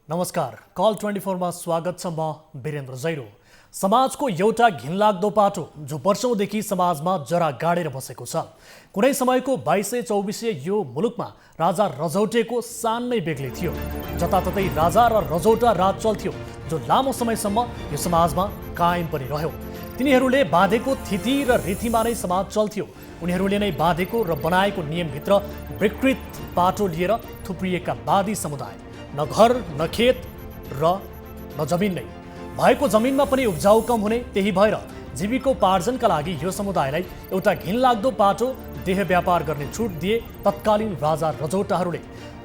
नमस्कार, कल 24 मा स्वागत छ। म वीरेन्द्र जैरो। समाजको एउटा घिनलाग्दो पाटो जो वर्षौंदेखि समाजमा जरा गाडेर बसेको छ। कुनै समयको 2200-2400 यो मुलुकमा राजा रजौटेको सान नै बेग्लै थियो। जताततै राजा र रजौटा राज चल्थ्यो, जो लामो समयसम्म यो समाजमा कायम पनि रह्यो। तिनीहरूले बाँधेको थिति र रीतिमा नै समाज चल्थ्यो। उनीहरूले नै बाँधेको र बनाएको नियमभित्र विकृत पाटो लिएर थुप्रिएका वादी समुदाय, न घर न खेत र न जमिन नै। भएको जमिनमा पनि उब्जाउ कम हुने, त्यही भएर जीविकोपार्जनका लागि यो समुदायलाई एउटा घिनलाग्दो पाटो देह व्यापार गर्ने छुट दिए तत्कालीन राजा रजौटाहरूले।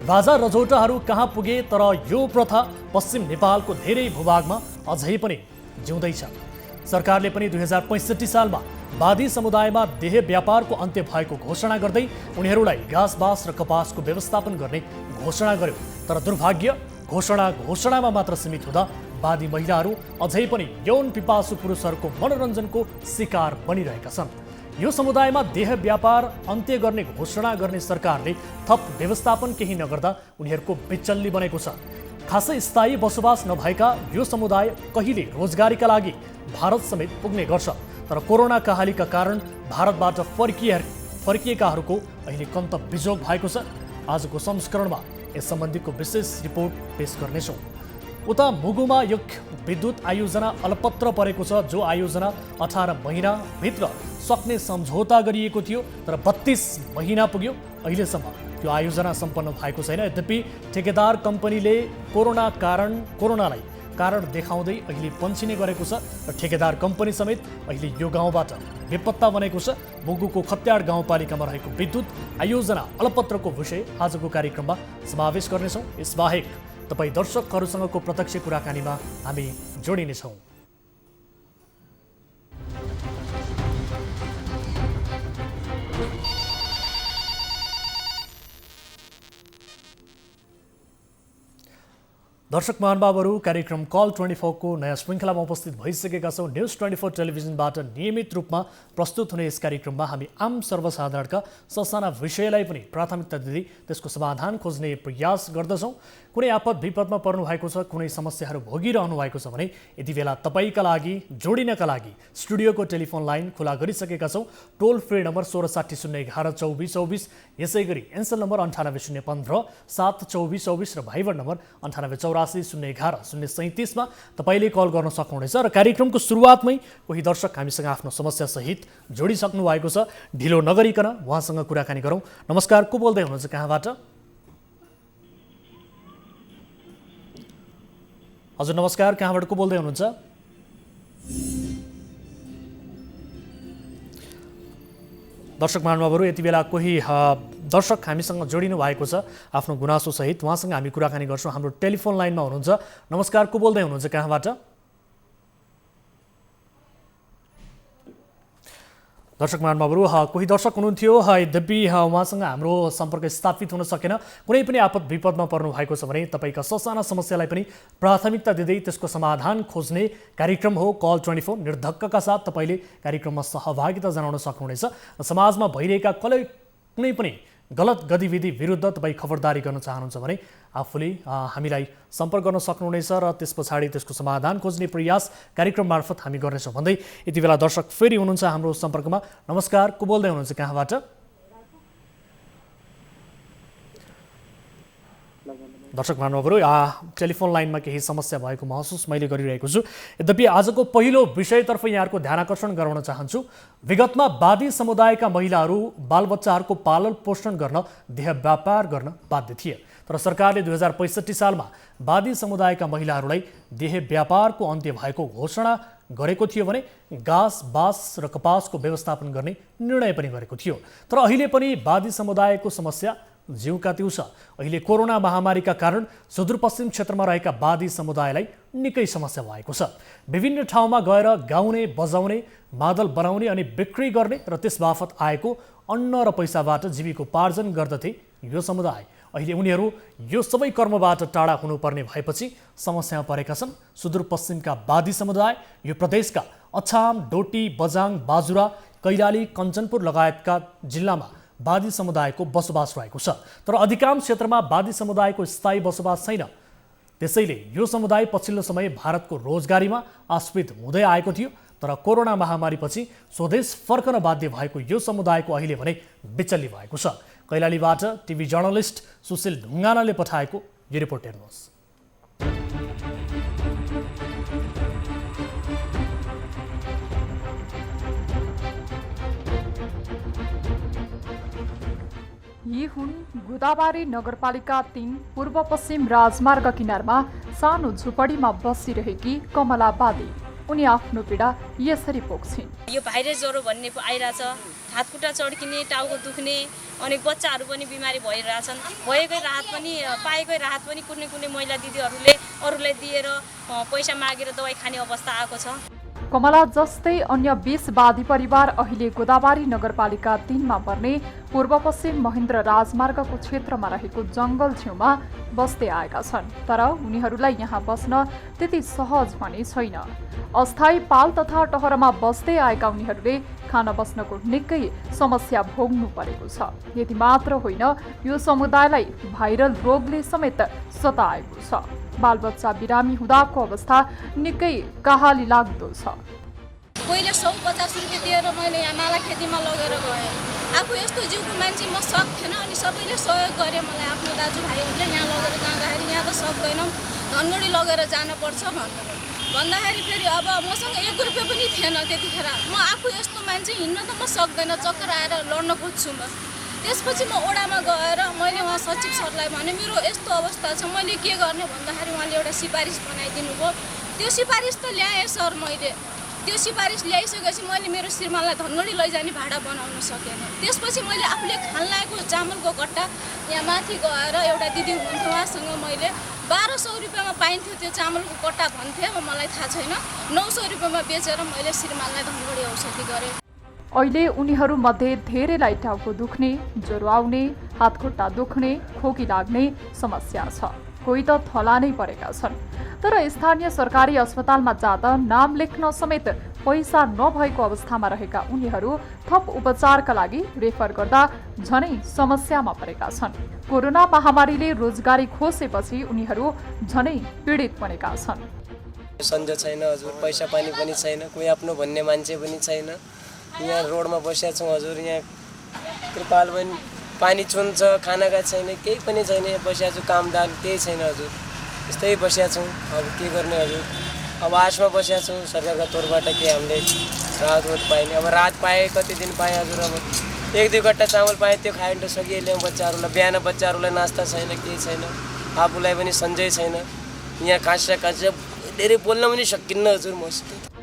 राजा रजौटाहरू कहाँ पुगे, तर यो प्रथा पश्चिम नेपालको धेरै भूभागमा अझै पनि जिउँदैछ। सरकारले पनि 2065 सालमा वादी समुदायमा देह व्यापारको अन्त्य भएको घोषणा गर्दै उनीहरूलाई घाँस बाँस र कपासको व्यवस्थापन गर्ने घोषणा गर्यो। तर दुर्भाग्य, घोषणामा मात्र सीमित हुँदा वादी महिलाहरू अझै पनि यौन पिपासु पुरुषहरूको मनोरञ्जनको शिकार बनिरहेका छन्। यो समुदायमा देह व्यापार अन्त्य गर्ने घोषणा गर्ने सरकारले थप व्यवस्थापन केही नगर्दा उनीहरूको बिचल्ली बनेको छ। खासै स्थायी बसोबास नभएका यो समुदाय कहिले रोजगारीका लागि भारत समेत पुग्ने गर्छ। तर कोरोना काहालीका कारण भारतबाट फर्किएकाहरूको अहिले कन्त बिजोग भएको छ। आजको संस्करणमा यस सम्बन्धीको विशेष रिपोर्ट पेश गर्नेछौँ। उता मुगुमा एक विद्युत आयोजना अलपत्र परेको छ, जो आयोजना 18 महिनाभित्र सक्ने सम्झौता गरिएको थियो, तर 32 महिना पुग्यो, अहिलेसम्म त्यो आयोजना सम्पन्न भएको छैन। यद्यपि ठेकेदार कम्पनीले कोरोनालाई कारण देखाउँदै अहिले पन्छिने गरेको छ र ठेकेदार कम्पनी समेत अहिले यो गाउँबाट बेपत्ता बनेको छ। मुगुको खत्याड गाउँपालिकामा रहेको विद्युत आयोजना अलपत्रको विषय आजको कार्यक्रममा समावेश गर्नेछौँ। यसबाहेक तपाईँ दर्शकहरूसँगको प्रत्यक्ष कुराकानीमा हामी जोडिनेछौँ। दर्शक महानुभावहरू, कार्यक्रम कल 24 को नयाँ श्रृङ्खलामा उपस्थित भइसकेका छौँ। न्युज 24 टेलिभिजनबाट नियमित रूपमा प्रस्तुत हुने यस कार्यक्रममा हामी आम सर्वसाधारणका ससाना विषयलाई पनि प्राथमिकता दिँदै त्यसको समाधान खोज्ने प्रयास गर्दछौँ। कुनै आपद विपदमा पर्नु भएको छ, कुनै समस्याहरू भोगिरहनु भएको छ भने यति बेला तपाईँका लागि जोडिनका लागि स्टुडियोको टेलिफोन लाइन खुला गरिसकेका छौँ। टोल फ्री नम्बर 1660112424, यसै गरी एन्सल नम्बर 980115 72424 र भाइबर नम्बर 9884011037 मा तपाईँले कल गर्न सक्नुहुनेछ। र कार्यक्रमको सुरुवातमै कोही दर्शक हामीसँग आफ्नो समस्या सहित जोडिसक्नु भएको छ। ढिलो नगरिकन उहाँसँग कुराकानी गरौँ। नमस्कार, को बोल्दै हुनुहुन्छ, कहाँबाट? हजुर नमस्कार, कहाँबाट को बोल्दै हुनुहुन्छ? दर्शक महानुभावहरू, यति बेला कोही दर्शक हामीसँग जोडिनु भएको छ आफ्नो गुनासो सहित। उहाँसँग हामी कुराकानी गर्छौँ। हाम्रो टेलिफोन लाइनमा हुनुहुन्छ। नमस्कार, को बोल्दै हुनुहुन्छ, कहाँबाट? दर्शक महानुभावहरू, कोही दर्शक हुनुहुन्थ्यो, यद्यपि उहाँसँग हाम्रो सम्पर्क स्थापित हुन सकेन। कुनै पनि आपद विपदमा पर्नु भएको छ भने तपाईँका ससाना समस्यालाई पनि प्राथमिकता दिँदै त्यसको समाधान खोज्ने कार्यक्रम हो कल 24। निर्धक्कका साथ तपाईँले कार्यक्रममा सहभागिता जनाउन सक्नुहुनेछ। समाजमा भइरहेका कुनै पनि गलत गतिविधि विरुद्ध तपाईँ खबरदारी गर्न चाहनुहुन्छ भने आफूले हामीलाई सम्पर्क गर्न सक्नुहुनेछ र त्यस पछाडि त्यसको समाधान खोज्ने प्रयास कार्यक्रम मार्फत हामी गर्नेछौँ भन्दै यति बेला दर्शक फेरि हुनुहुन्छ हाम्रो सम्पर्कमा। नमस्कार, को बोल्दै हुनुहुन्छ, कहाँबाट? दर्शक महानुभावहरू, टेलिफोन लाइनमा केही समस्या भएको महसुस मैले गरिरहेको छु। यद्यपि आजको पहिलो विषयतर्फ यहाँहरूको ध्यान आकर्षण गराउन चाहन्छु। विगतमा वादी समुदायका महिलाहरू बालबच्चाहरूको पालन पोषण गर्न देह व्यापार गर्न बाध्य थिए, तर सरकारले 2065 सालमा वादी समुदायका महिलाहरूलाई देह व्यापारको अन्त्य भएको घोषणा गरेको थियो भने घाँस बाँस र कपासको व्यवस्थापन गर्ने निर्णय पनि गरेको थियो। तर अहिले पनि वादी समुदायको समस्या जिउका त्यउ छ। अहिले कोरोना महामारीका कारण सुदूरपश्चिम क्षेत्रमा रहेका वादी समुदायलाई निकै समस्या भएको छ। विभिन्न ठाउँमा गएर गाउने, बजाउने, मादल बनाउने अनि बिक्री गर्ने र त्यसबापत आएको अन्न र पैसाबाट जीविकोपार्जन गर्दथे यो समुदाय। अहिले उनीहरू यो सबै कर्मबाट टाढा हुनुपर्ने भएपछि समस्यामा परेका छन्। सुदूरपश्चिमका वादी समुदाय यो प्रदेशका अछाम, डोटी, बजाङ, बाजुरा, कैलाली, कञ्चनपुर लगायतका जिल्लामा वादी समुदायको बसोबास रहेको छ। तर अधिकांश क्षेत्रमा वादी समुदायको स्थायी बसोबास छैन। त्यसैले यो समुदाय पछिल्लो समय भारतको रोजगारीमा आश्रित हुँदै आएको थियो, तर कोरोना महामारीपछि स्वदेश फर्कन बाध्य भएको यो समुदायको अहिले भने बिचल्ली भएको छ। कैलालीबाट टिभी जर्नलिस्ट सुशील ढुङ्गानाले पठाएको यो रिपोर्ट हेर्नुहोस्। यी हुन् गोदावरी नगरपालिका 3 पूर्व पश्चिम राजमार्ग किनारमा सानो झुपडीमा बसिरहेकी कमला बादी। उनी आफ्नो पीडा यसरी पोख्छिन्। यो भाइरस ज्वरो भन्ने आइरहेछ, हातखुट्टा चड्किने, टाउको दुख्ने, अनेक बच्चाहरू पनि बिमारी भइरहेछन्। पाएकै राहत पनि कुनै महिला दिदीहरूले अरूलाई दिएर पैसा मागेर दबाई खाने अवस्था आएको छ। कमला जस्तै अन्य 20 बादी परिवार अहिले गोदावरी नगरपालिका 3 मा पर्ने पूर्व पश्चिम महेन्द्र राजमार्गको क्षेत्रमा रहेको जङ्गल छेउमा बस्दै आएका छन्। तर उनीहरूलाई यहाँ बस्न त्यति सहज भने छैन। अस्थायी पाल तथा टहरमा बस्दै आएका उनीहरूले खान बस्नको निकै समस्या भोग्नु परेको छ। यति मात्र होइन, यो समुदायलाई भाइरल रोगले समेत सताएको छ। बालबच्चा बिरामी हुँदाको अवस्था निकै कहाली लाग्दो छ। पहिले 150 रुपियाँ दिएर मैले यहाँ माला खेतीमा लगेर गएँ। आफू यस्तो जिउको मान्छे म सक्थेन, अनि सबैले सहयोग गरे मलाई। आफ्नो दाजुभाइहरूले यहाँ लगेर जाँदाखेरि यहाँ त सक्दैनौँ, धनगढी लगेर जानुपर्छ भन्दाखेरि फेरि अब मसँग 1 रुपियाँ पनि थिएन त्यतिखेर। म आफू यस्तो मान्छे हिँड्न त म सक्दैन, चक्कर आएर लड्न खोज्छु म। त्यसपछि म ओडामा गएर मैले उहाँ सचिव सरलाई भने मेरो यस्तो अवस्था छ, मैले के गर्ने भन्दाखेरि उहाँले एउटा सिफारिस बनाइदिनु भयो। त्यो सिफारिस त ल्याएँ सर मैले। त्यो सिफारिस ल्याइसकेपछि मैले मेरो श्रीमानलाई धनगढी लैजाने भाडा बनाउन सकेन। त्यसपछि मैले आफूले खान लागेको चामलको कट्टा यहाँ माथि गएर एउटा दिदी हुनुहुन्थ्यो, उहाँसँग मैले 1200 रुपियाँमा पाइन्थ्यो त्यो चामलको कट्टा भन्थे, अब मलाई थाहा छैन। 900 रुपियाँमा बेचेर मैले श्रीमानलाई धनगढी औषधि गरेँ। अहिले उनीहरूमध्ये धेरैलाई टाउको दुख्ने, ज्वरो आउने, हातखुट्टा दुख्ने, खोकी लाग्ने समस्या छ। कोही त थला नै परेका छन्। तर स्थानीय सरकारी अस्पतालमा जाँदा नाम लेख्न समेत पैसा नभएको अवस्थामा रहेका उनीहरू थप उपचारका लागि रेफर गर्दा झनै समस्यामा परेका छन्। कोरोना महामारीले रोजगारी खोसेपछि उनीहरू झनै पीडित बनेका छन्। सन्जो छैन हजुर, पैसा पानी पनि छैन, कोही आफ्नो भन्ने मान्छे पनि छैन। यहाँ रोडमा बसेका छौँ हजुर, यहाँ कृपाल पनि पानी छुन्छ, खानाका छैन, केही पनि छैन। यहाँ बसेका छु, कामदान केही छैन हजुर, यस्तै बसेका छौँ। अब के गर्ने हजुर, अब आशमा बसेका छौँ सरकारका तौरबाट के हामीले राहत पाइने। अब राहत पाएँ, कति दिन पाएँ हजुर, अब 1-2 गट्टा चामल पाएँ, त्यो खायो भने त सकिहाल्यो बच्चाहरूलाई। बिहान बच्चाहरूलाई नास्ता छैन, केही छैन, आफूलाई पनि सन्जै छैन। यहाँ खाँसा धेरै बोल्न पनि सकिन्न हजुर मसित।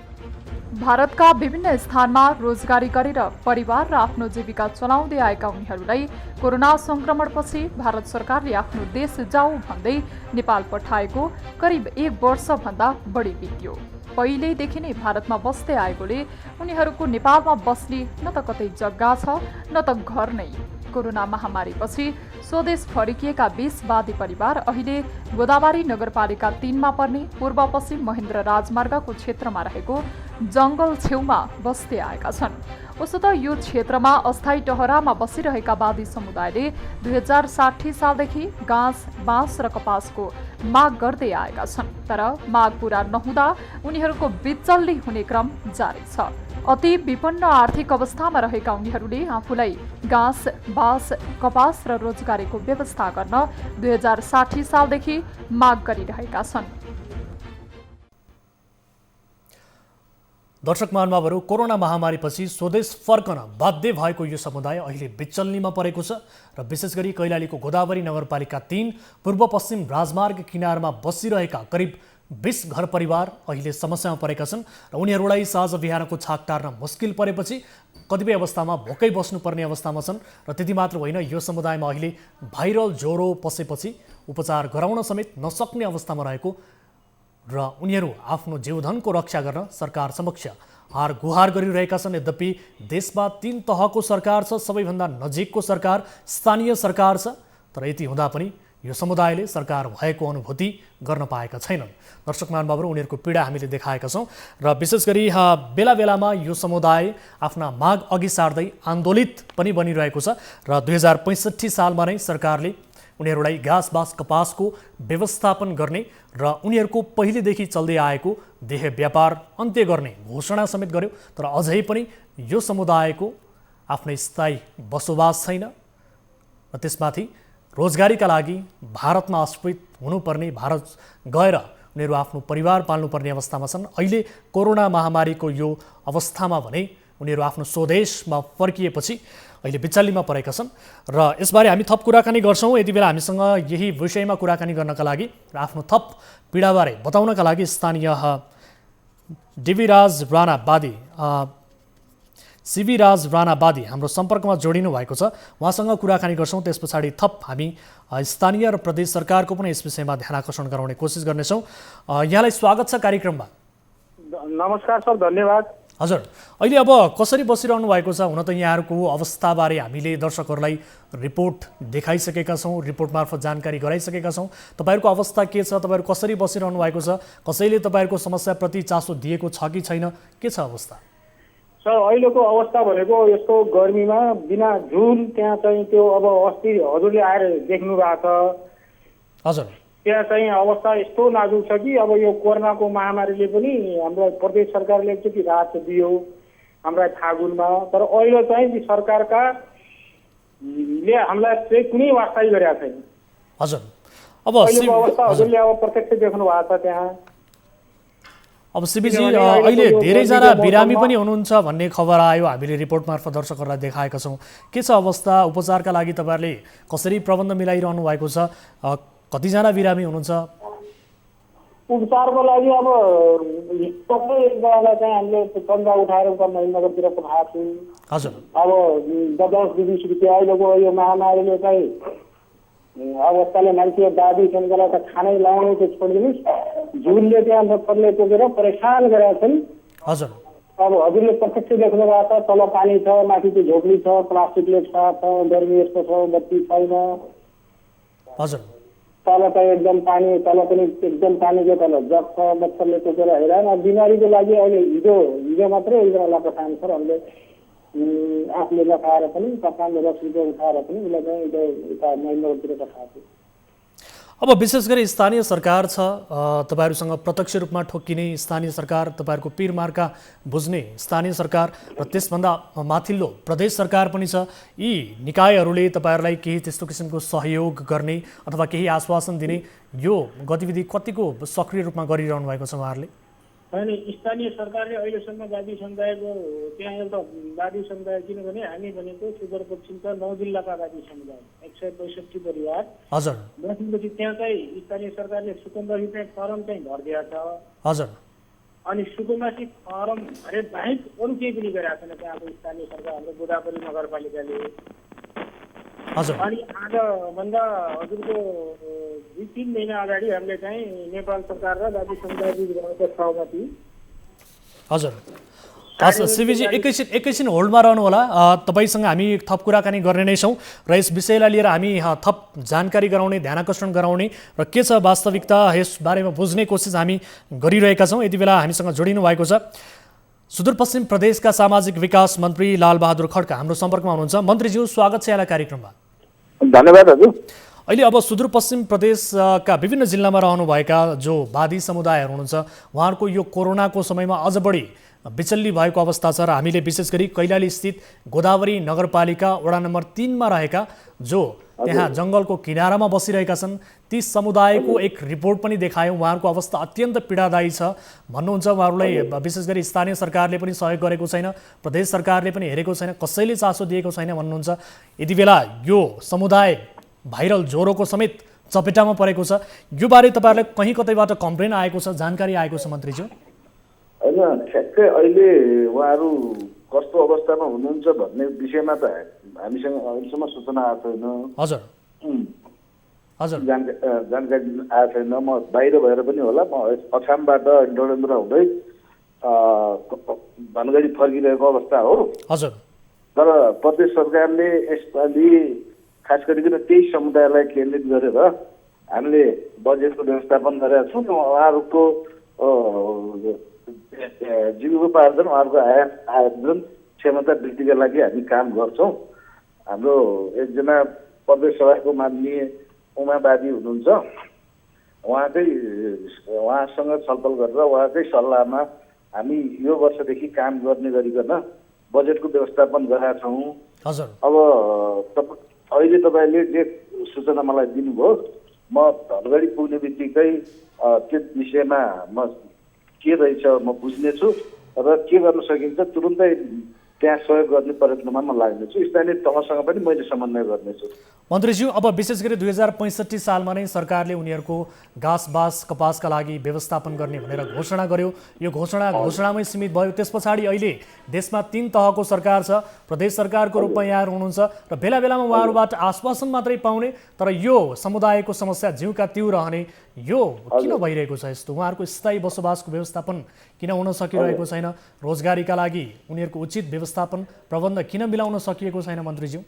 भारतका विभिन्न स्थानमा रोजगारी गरेर परिवार र आफ्नो जीविका चलाउँदै आएका उनीहरूलाई कोरोना संक्रमणपछि भारत सरकारले आफ्नो देश जाऊ भन्दै नेपाल पठाएको करिब 1 वर्षभन्दा बढी बित्यो। पहिल्यैदेखि नै भारतमा बस्दै आएकोले उनीहरूको नेपालमा बस्ने न त कतै जग्गा छ न त घर नै। कोरोना महामारीपछि स्वदेश फर्किएका 20 वादी परिवार अहिले गोदावरी नगरपालिका 3 मा पर्ने पूर्व पश्चिम महेन्द्र राजमार्गको क्षेत्रमा रहेको जङ्गल छेउमा बस्दै आएका छन्। उसो त यो क्षेत्रमा अस्थायी टहरामा बसिरहेका वादी समुदायले 2060 सालदेखि घाँस, बाँस र कपासको माग गर्दै आएका छन्। तर माग पूरा नहुँदा उनीहरूको बिचल्ली हुने क्रम जारी छ। अति विपन्न आर्थिक अवस्थामा रहेका उनीहरूले आफूलाई घाँस, बाँस, कपास र रोजगारीको व्यवस्था गर्न 2060 सालदेखि माग गरिरहेका छन्। दर्शक महानुभावहरू, कोरोना महामारीपछि स्वदेश फर्कन बाध्य भएको यो समुदाय अहिले बिचल्लीमा परेको छ र विशेष गरी कैलालीको गोदावरी नगरपालिका 3 पूर्व पश्चिम राजमार्ग किनारमा बसिरहेका करिब 20 घर परिवार अहिले समस्यामा परेका छन् र उनीहरूलाई साँझ बिहानको छाक टार्न मुस्किल परेपछि कतिपय अवस्थामा भोकै बस्नुपर्ने अवस्थामा छन्। र त्यति मात्र होइन, यो समुदायमा अहिले भाइरल ज्वरो पसेपछि उपचार गराउन समेत नसक्ने अवस्थामा रहेको र उनीहरू आफ्नो जीवधनको रक्षा गर्न सरकार समक्ष हार गुहार गरिरहेका छन्। यद्यपि देशमा 3 तहको सरकार छ, सबैभन्दा नजिकको सरकार स्थानीय सरकार छ। तर यति हुँदा पनि यो समुदायले सरकार भएको अनुभूति गर्न पाएका छैनन्। दर्शक महानुभावहरू, उनीहरूको पीडा हामीले देखाएका छौँ र विशेष गरी बेला बेलामा यो समुदाय आफ्ना माग अघि सार्दै आन्दोलित पनि बनिरहेको छ र 2065 सालमा नै सरकारले उनीहरूलाई घाँस बाँस कपासको व्यवस्थापन गर्ने र उनीहरूको पहिलेदेखि चल्दै आएको देह व्यापार अन्त्य गर्ने घोषणा समेत गर्यो। तर अझै पनि यो समुदायको आफ्नै स्थायी बसोबास छैन र त्यसमाथि रोजगारीका लागि भारतमा आश्रित हुनुपर्ने, भारत गएर उनीहरू आफ्नो परिवार पाल्नुपर्ने अवस्थामा छन्। अहिले कोरोना महामारीको यो अवस्थामा भने उनीहरू आफ्नो स्वदेशमा फर्किएपछि अहिले बिचल्लीमा परेका छन् र यसबारे हामी थप कुराकानी गर्छौँ। यति बेला हामीसँग यही विषयमा कुराकानी गर्नका लागि र आफ्नो थप पीडाबारे बताउनका लागि स्थानीय सिबीराज राणा बादी हाम्रो सम्पर्कमा जोडिनु भएको छ। उहाँसँग कुराकानी गर्छौँ, त्यस पछाडि थप हामी स्थानीय र प्रदेश सरकारको पनि यस विषयमा ध्यान आकर्षण गराउने कोसिस गर्नेछौँ। यहाँलाई स्वागत छ कार्यक्रममा। नमस्कार सर, धन्यवाद। हजुर, अहिले अब कसरी बसिरहनु भएको छ? हुन त यहाँहरूको अवस्थाबारे हामीले दर्शकहरूलाई रिपोर्ट देखाइसकेका छौँ, रिपोर्ट मार्फत जानकारी गराइसकेका छौँ। तपाईँहरूको अवस्था के छ? तपाईँहरू कसरी बसिरहनु भएको छ? कसैले तपाईँहरूको समस्याप्रति चासो दिएको छ कि छैन? के छ अवस्था? सर, अहिलेको अवस्था भनेको यस्तो गर्मीमा बिना झुल, त्यहाँ चाहिँ त्यो अब अस्ति हजुरले आएर देख्नु भएको छ। हजुर, त्यहाँ चाहिँ अवस्था यस्तो नाजुक छ कि अब यो कोरोनाको महामारीले पनि हाम्रो प्रदेश सरकारले एकचोटि राहत दियो हामीलाई फागुनमा, तर अहिले चाहिँ सरकारका ले हामीलाई चाहिँ कुनै वास्ता गरेका छैन। हजुर, अब अहिलेको अवस्था हजुरले अब प्रत्यक्ष देख्नु भएको छ। त्यहाँ अब सिबीजी अहिले धेरैजना बिरामी पनि हुनुहुन्छ भन्ने खबर आयो, हामीले रिपोर्ट मार्फत दर्शकहरूलाई देखाएका छौँ। के छ अवस्था? उपचारका लागि तपाईँहरूले कसरी प्रबन्ध मिलाइरहनु भएको छ? कतिजना बिरामी हुनुहुन्छ? उपचारको लागि अब एकजनालाई चाहिँ हामीले चन्दा उठाएर नगरतिर पठाएको छौँ। हजुर, अब 10-20 रुपियाँ अहिलेको यो महामारीले चाहिँ अवस्थाले मान्छे दादी सङ्घलाई त खानै लाउनै त छोडिदिनुहोस्, झुलले त्यहाँ डक्टरले टोकेर परेशान गरेका छन्। हजुर, अब हजुरले प्रत्यक्ष देख्नु भएको छ, तल पानी छ, माथि त्यो झोपडी छ, प्लास्टिकले छ, गर्मी यस्तो छ, बत्ती छैन। हजुर, तल त एकदम पानी, तल पनि एकदम पानीको तल जग छ, मच्छरले टोकेर हैरान। अब बिमारीको लागि अहिले हिजो मात्रै एकजनालाई पठाएँ सर हामीले, आफूले नखाएर पनि 5-10 रुपियाँ उठाएर पनि उसलाई चाहिँ यता महेन्द्रतिर पठाएको। अब विशेष गरी स्थानीय सरकार छ, तपाईँहरूसँग प्रत्यक्ष रूपमा ठोक्किने स्थानीय सरकार, तपाईँहरूको पिरमार्का बुझ्ने स्थानीय सरकार र त्यसभन्दा माथिल्लो प्रदेश सरकार पनि छ। यी निकायहरूले तपाईँहरूलाई केही त्यस्तो किसिमको सहयोग गर्ने अथवा केही आश्वासन दिने यो गतिविधि कतिको सक्रिय रूपमा गरिरहनु भएको छ उहाँहरूले? अनि स्थानीय सरकारले अहिलेसम्म वादी समुदायको त्यहाँ एउटा वादी समुदाय, किनभने हामी भनेको सुदूरपश्चिमका 9 जिल्लाका वादी समुदाय 165 परिवार। हजुर, बसेपछि त्यहाँ चाहिँ स्थानीय सरकारले सुकुम्बासी चाहिँ फर्म चाहिँ भरिदिएको छ। हजुर, अनि सुकुम्बासी फर्म भरे बाहेक अरू केही पनि गरेका छैन त्यहाँको स्थानीय सरकार, हाम्रो गोदावरी नगरपालिकाले। हजुर, अनि आजभन्दा हजुरको 2-3 महिना अगाडि हामीले चाहिँ नेपाल सरकार र वादी समुदाय बीच भएको सहमति। हजुर, हस् सिबीजी एकैछिन होल्डमा रहनु होला। तपाईँसँग हामी थप कुराकानी गर्ने नै छौँ र यस विषयलाई लिएर हामी थप जानकारी गराउने, ध्यान आकर्षण गराउने र के छ वास्तविकता यस बारेमा बुझ्ने कोसिस हामी गरिरहेका छौँ। यति बेला हामीसँग जोडिनु भएको छ सुदूरपश्चिम प्रदेशका सामाजिक विकास मन्त्री लालबहादुर खड्का हाम्रो सम्पर्कमा हुनुहुन्छ। मन्त्रीज्यू, स्वागत छ यहाँलाई कार्यक्रममा। धन्यवाद हजुर। अहिले अब सुदूरपश्चिम प्रदेशका विभिन्न जिल्लामा रहनुभएका जो वादी समुदायहरू हुनुहुन्छ उहाँहरूको यो कोरोनाको समयमा अझ बढी बिचल्ली भएको अवस्था छ र हामीले विशेष गरी कैलाली स्थित गोदावरी नगरपालिका वडा नम्बर 3 मा रहेका जो त्यहाँ जङ्गलको किनारामा बसिरहेका छन् ती समुदायको एक रिपोर्ट पनि देखायौँ। उहाँहरूको अवस्था अत्यन्त पीडादायी छ भन्नुहुन्छ। उहाँहरूलाई विशेष गरी स्थानीय सरकारले पनि सहयोग गरेको छैन, प्रदेश सरकारले पनि हेरेको छैन, कसैले चासो दिएको छैन भन्नुहुन्छ। यति बेला यो समुदाय भाइरल ज्वरोको समेत चपेटामा परेको छ। यो बारे तपाईँहरूलाई कहीँ कतैबाट कम्प्लेन आएको छ, जानकारी आएको छ मन्त्रीज्यू? होइन, ठ्याक्कै अहिले उहाँहरू कस्तो अवस्थामा हुनुहुन्छ भन्ने विषयमा त हामीसँग अहिलेसम्म सूचना आएको छैन। हजुर, हजुर, जानकारी आएको छैन। म बाहिर भएर पनि होला, म अछामबाट डडेन्द्र हुँदै धनगढी फर्किरहेको अवस्था हो। हजुर, तर प्रदेश सरकारले यसपालि खास गरिकन त्यही समुदायलाई केन्द्रित गरेर हामीले बजेटको व्यवस्थापन गरेका छौँ। उहाँहरूको जीविकोपार्जन, उहाँहरूको आर्जन क्षमता वृद्धिका लागि हामी काम गर्छौँ। हाम्रो एकजना प्रदेश सभाको माननीय उमावादी हुनुहुन्छ, उहाँसँग छलफल गरेर उहाँकै सल्लाहमा हामी यो वर्षदेखि काम गर्ने गरिकन बजेटको व्यवस्थापन गरेका छौँ। हजुर, अब अहिले तपाईँले जे सूचना मलाई दिनुभयो, म धनगढी पुग्ने बित्तिकै त्यो विषयमा म के रहेछ म बुझ्नेछु र के गर्न सकिन्छ तुरुन्तै त्यहाँ सहयोग गर्ने प्रयत्नमा म लाग्नेछु। स्थानीय तहसँग पनि मैले समन्वय गर्नेछु। मन्त्रीज्यू, अब विशेष गरी 2065 सालमा नै सरकारले उनीहरूको घाँस बाँस कपासका लागि व्यवस्थापन गर्ने भनेर घोषणा गर्यो। यो घोषणामै सीमित भयो। त्यस पछाडि अहिले देशमा 3 तहको सरकार छ। प्रदेश सरकारको रूपमा यहाँहरू हुनुहुन्छ र बेला बेलामा उहाँहरूबाट आश्वासन मात्रै पाउने, तर यो समुदायको समस्या जिउका तिउ रहने, यो किन भइरहेको छ यस्तो? उहाँहरूको स्थायी बसोबासको व्यवस्थापन किन हुन सकिरहेको छैन? रोजगारीका लागि उनीहरूको उचित व्यवस्थापन प्रबन्ध किन मिलाउन सकिएको छैन मन्त्रीज्यू?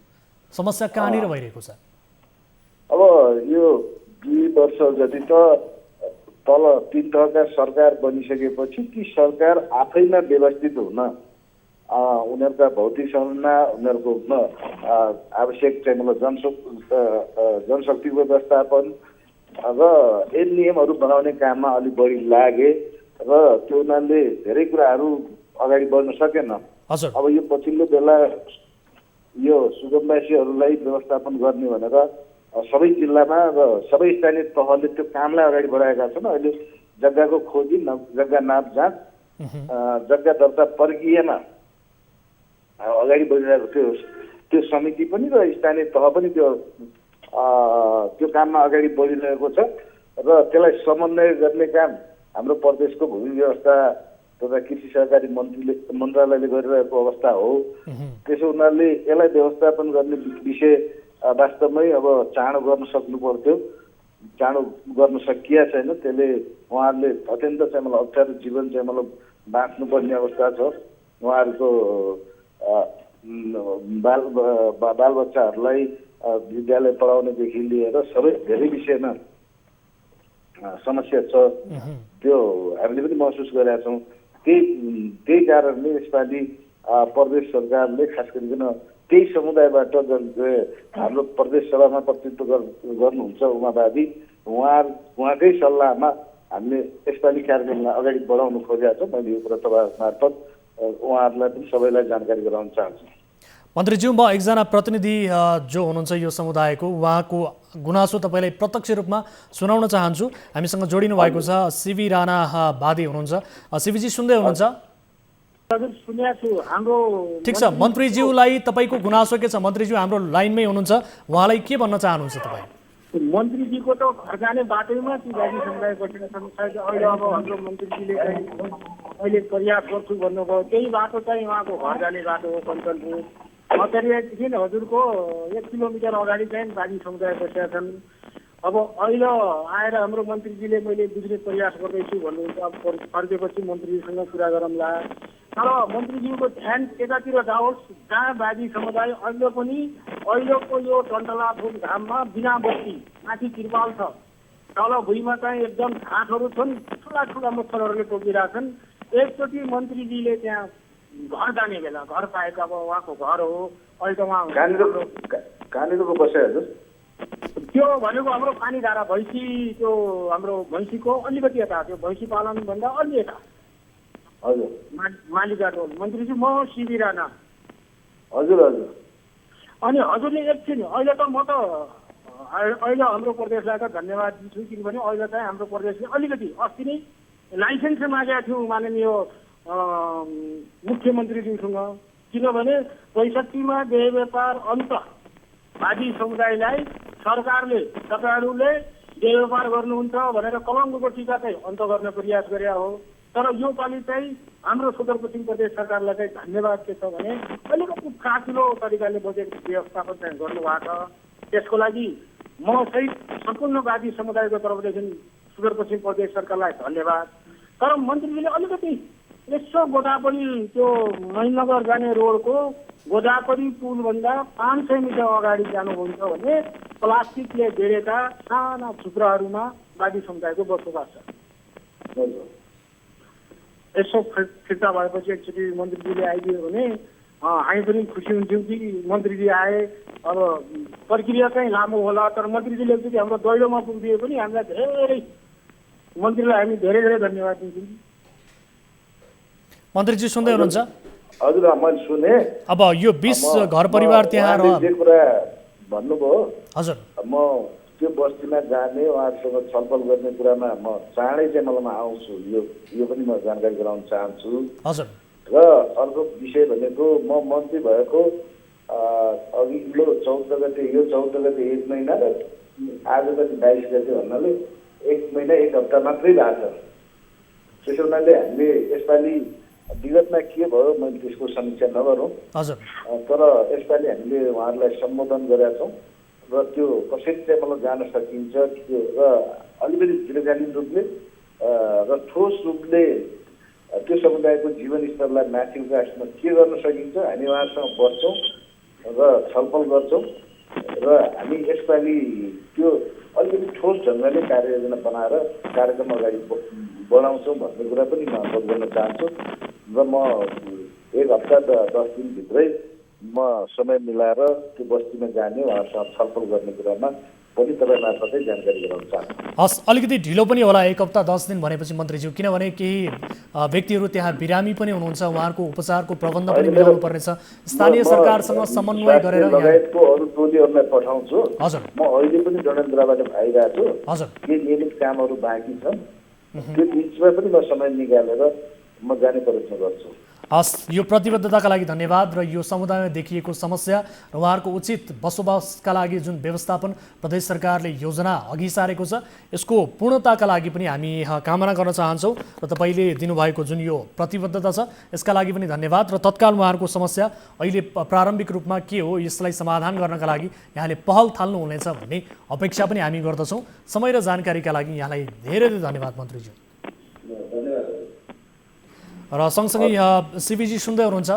समस्या कहाँनिर भइरहेको छ? अब यो 2 वर्ष जति त तल 3 तहका सरकार बनिसकेपछि ती सरकार आफैमा व्यवस्थित हुन उनीहरूका भौतिक संरचना, उनीहरूको आवश्यक चाहिँ मतलब जनशक्तिको व्यवस्थापन र ऐन नियमहरू बनाउने काममा अलिक बढी लागे र त्यो उनीहरूले धेरै कुराहरू अगाडि बढ्न सकेन। अब यो पछिल्लो बेला यो सुगमवासीहरूलाई व्यवस्थापन गर्ने भनेर सबै जिल्लामा र सबै स्थानीय तहले त्यो कामलाई अगाडि बढाएका छन्। अहिले जग्गाको खोजी, जग्गा नापजाँच, जग्गा दर्ता प्रक्रियामा अगाडि बढिरहेको त्यो समिति पनि र स्थानीय तह पनि त्यो काममा अगाडि बढिरहेको छ र त्यसलाई समन्वय गर्ने काम हाम्रो प्रदेशको भूमि व्यवस्था तथा कृषि सहकारी मन्त्रालयले गरिरहेको अवस्था हो। त्यसो उनीहरूले यसलाई व्यवस्थापन गर्ने विषय वास्तवमै अब चाँडो गर्न सक्नु पर्थ्यो। चाँडो गर्न सकिया छैन। त्यसले उहाँहरूले अत्यन्त चाहिँ मतलब अप्ठ्यारो जीवन चाहिँ मतलब बाँच्नुपर्ने अवस्था छ। उहाँहरूको बालबच्चाहरूलाई विद्यालय पढाउनेदेखि लिएर सबै धेरै विषयमा समस्या छ। त्यो हामीले पनि महसुस गरेका छौँ। त्यही कारणले यसपालि प्रदेश सरकारले खास गरिकन त्यही समुदायबाट हाम्रो प्रदेश सभामा प्रतिनिधित्व गर्नुहुन्छ उमावादी, उहाँकै सल्लाहमा हामीले यसपालि कार्यक्रमलाई अगाडि बढाउन खोजेका छौँ। मैले यो कुरा तपाईँ मार्फत उहाँहरूलाई पनि सबैलाई जानकारी गराउन चाहन्छु। मन्त्रीज्यू, म एकजना प्रतिनिधि जो हुनुहुन्छ यो समुदायको, उहाँको गुनासो तपाईँलाई प्रत्यक्ष रूपमा सुनाउन चाहन्छु। हामीसँग जोडिनु भएको छ सिभी राणा वादी हुनुहुन्छ। सिभीजी सुन्दै हुनुहुन्छ? ठिक छ मन्त्रीज्यूलाई तपाईँको गुनासो के छ? मन्त्रीज्यू हाम्रो लाइनमै हुनुहुन्छ, उहाँलाई के भन्न चाहनुहुन्छ तपाईँ? मन्त्रीजीको त घर जाने बाटोमा ती जाति समुदाय बसेका छन्। सायद अहिले अब हाम्रो मन्त्रीजीले चाहिँ अहिले प्रयास गर्छु भन्नुभयो, त्यही बाटो चाहिँ उहाँको घर जाने बाटो हो कञ्चनपुर। मकरियादेखि हजुरको 1 किलोमिटर अगाडि चाहिँ बाजी समुदाय बसेका छन्। अब अहिले आएर हाम्रो मन्त्रीजीले मैले बुझ्ने प्रयास गर्दैछु भन्नुहुन्छ। अब फर्केपछि मन्त्रीजीसँग कुरा गरौँला। तर मन्त्रीज्यूको ध्यान त्यतातिर जाओस् जहाँ बाजी समुदाय अहिले पनि अहिलेको यो टन्टलापुर घाममा बिना बत्ती, माथि तिरपाल छ, तल भुइँमा चाहिँ एकदम घाँसहरू छन्, ठुला ठुला मच्छरहरूले टोकिरहेछन्। एकचोटि मन्त्रीजीले त्यहाँ घर जाने बेला, घर पाएको अब उहाँको घर हो, अहिले त उहाँ कहाँनिरको बस्यो हजुर? त्यो भनेको हाम्रो पानीधारा भैँसी, त्यो हाम्रो भैँसीको अलिकति यता, त्यो भैँसी पालनभन्दा अलि यता। हजुर, मालिका टोल। मन्त्रीजी म सिभी राणा। हजुर हजुर। अनि हजुरले एकछिन अहिले त म त अहिले हाम्रो प्रदेशलाई त धन्यवाद दिन्छु, किनभने अहिले चाहिँ हाम्रो प्रदेशले अलिकति अस्ति नै लाइसेन्स मागेका थियौँ माननीय मुख्यमन्त्रीज्यूसँग, किनभने 65मा देह व्यापार अन्त बाजी समुदायलाई सरकारले तपाईँहरूले देह व्यापार गर्नुहुन्छ भनेर कलङ्कको टिका चाहिँ अन्त गर्न प्रयास गरे हो। तर यो पालि चाहिँ हाम्रो सुदूरपश्चिम प्रदेश सरकारलाई चाहिँ धन्यवाद के छ भने अलिकति काटिलो तरिकाले बजेट व्यवस्थापन चाहिँ गर्नुभएको छ। त्यसको लागि म सहित सम्पूर्ण बाजी समुदायको तर्फदेखि सुदूरपश्चिम प्रदेश सरकारलाई धन्यवाद। तर मन्त्रीजीले अलिकति यसो गोदापरी त्यो महिनगर जाने रोडको गोदापरी पुलभन्दा 500 मिटर अगाडि जानुहुन्छ भने प्लास्टिकले बेरेका साना झुप्राहरूमा बाजी समुदायको बसोबास छ। यसो फिर्ता भएपछि एकचोटि मन्त्रीजीले आइदियो भने हामी पनि खुसी हुन्थ्यौँ कि मन्त्रीजी आए। अब प्रक्रिया चाहिँ लामो होला, तर मन्त्रीजीले चाहिँ हाम्रो दैलोमा पुगिदिए पनि हामीलाई धेरै, मन्त्रीलाई हामी धेरै धेरै धन्यवाद दिन्छौँ। मन्त्रीजी सुन्दै हुनुहुन्छ? हजुर मैले सुने। अब यो 20 घर परिवार त्यहाँ जे कुरा भन्नुभयो, हजुर म त्यो बस्तीमा जाने उहाँहरूसँग छलफल गर्ने कुरामा म चाँडै चाहिँ म आउँछु। यो पनि म जानकारी गराउन चाहन्छु। हजुर। र अर्को विषय भनेको म मन्त्री भएको अघिल्लो 14 गते, यो 14 गते 1 महिना र आज कति 22 गते भन्नाले 1 महिना 1 हप्ता मात्रै भएको छ। त्यसो हुनाले हामीले यसपालि विगतमा के भयो मैले त्यसको समीक्षा नगरौँ, हजुर, तर यसपालि हामीले उहाँहरूलाई सम्बोधन गरेका छौँ र त्यो कसरी चाहिँ मतलब जान सकिन्छ त्यो र अलिकति दीर्घकालीन रूपले र ठोस रूपले त्यो समुदायको जीवन स्तरलाई माथि उकास्न के गर्न सकिन्छ हामी उहाँहरूसँग बस्छौँ र छलफल गर्छौँ र हामी यसपालि त्यो अलिकति ठोस ढङ्गले कार्ययोजना बनाएर कार्यक्रम अगाडि बढाउँछौँ भन्ने कुरा पनि म अवगत गर्न चाहन्छु र म 1 हप्ता 10 दिनभित्रै म समय मिलाएर त्यो बस्तीमा जाने उहाँहरूसँग छलफल गर्ने कुरामा पनि तपाईँ मार्फतै जानकारी गराउन चाहन्छु। हस्, अलिकति ढिलो पनि होला 1 हप्ता 10 दिन भनेपछि मन्त्रीज्यू, किनभने केही व्यक्तिहरू त्यहाँ बिरामी पनि हुनुहुन्छ, उहाँहरूको उपचारको प्रबन्ध पनि मिलाउनु पर्नेछ। स्थानीय सरकारसँग समन्वय गरेर लगायतको अरू टोलीहरूलाई पठाउँछु। हजुर, म अहिले पनि डडेलधुराबाट आइरहेको छु। हजुर, के नियमित कामहरू बाँकी छन् त्यो बिचमा पनि म समय निकालेर म जाने प्रयत्न गर्छु। हस्, यो प्रतिबद्धताका लागि धन्यवाद। र यो समुदायमा देखिएको समस्या र उहाँहरूको उचित बसोबासका लागि जुन व्यवस्थापन प्रदेश सरकारले योजना अघि सारेको छ, यसको पूर्णताका लागि पनि हामी कामना गर्न चाहन्छौँ र तपाईँले दिनुभएको जुन यो प्रतिबद्धता छ यसका लागि पनि धन्यवाद। र तत्काल उहाँहरूको समस्या अहिले प्रारम्भिक रूपमा के हो यसलाई समाधान गर्नका लागि यहाँले पहल थाल्नुहुनेछ भन्ने अपेक्षा पनि हामी गर्दछौँ। समय र जानकारीका लागि यहाँलाई धेरै धेरै धन्यवाद मन्त्रीज्यू। र सँगसँगै सिबीजी सुन्दै हुनुहुन्छ?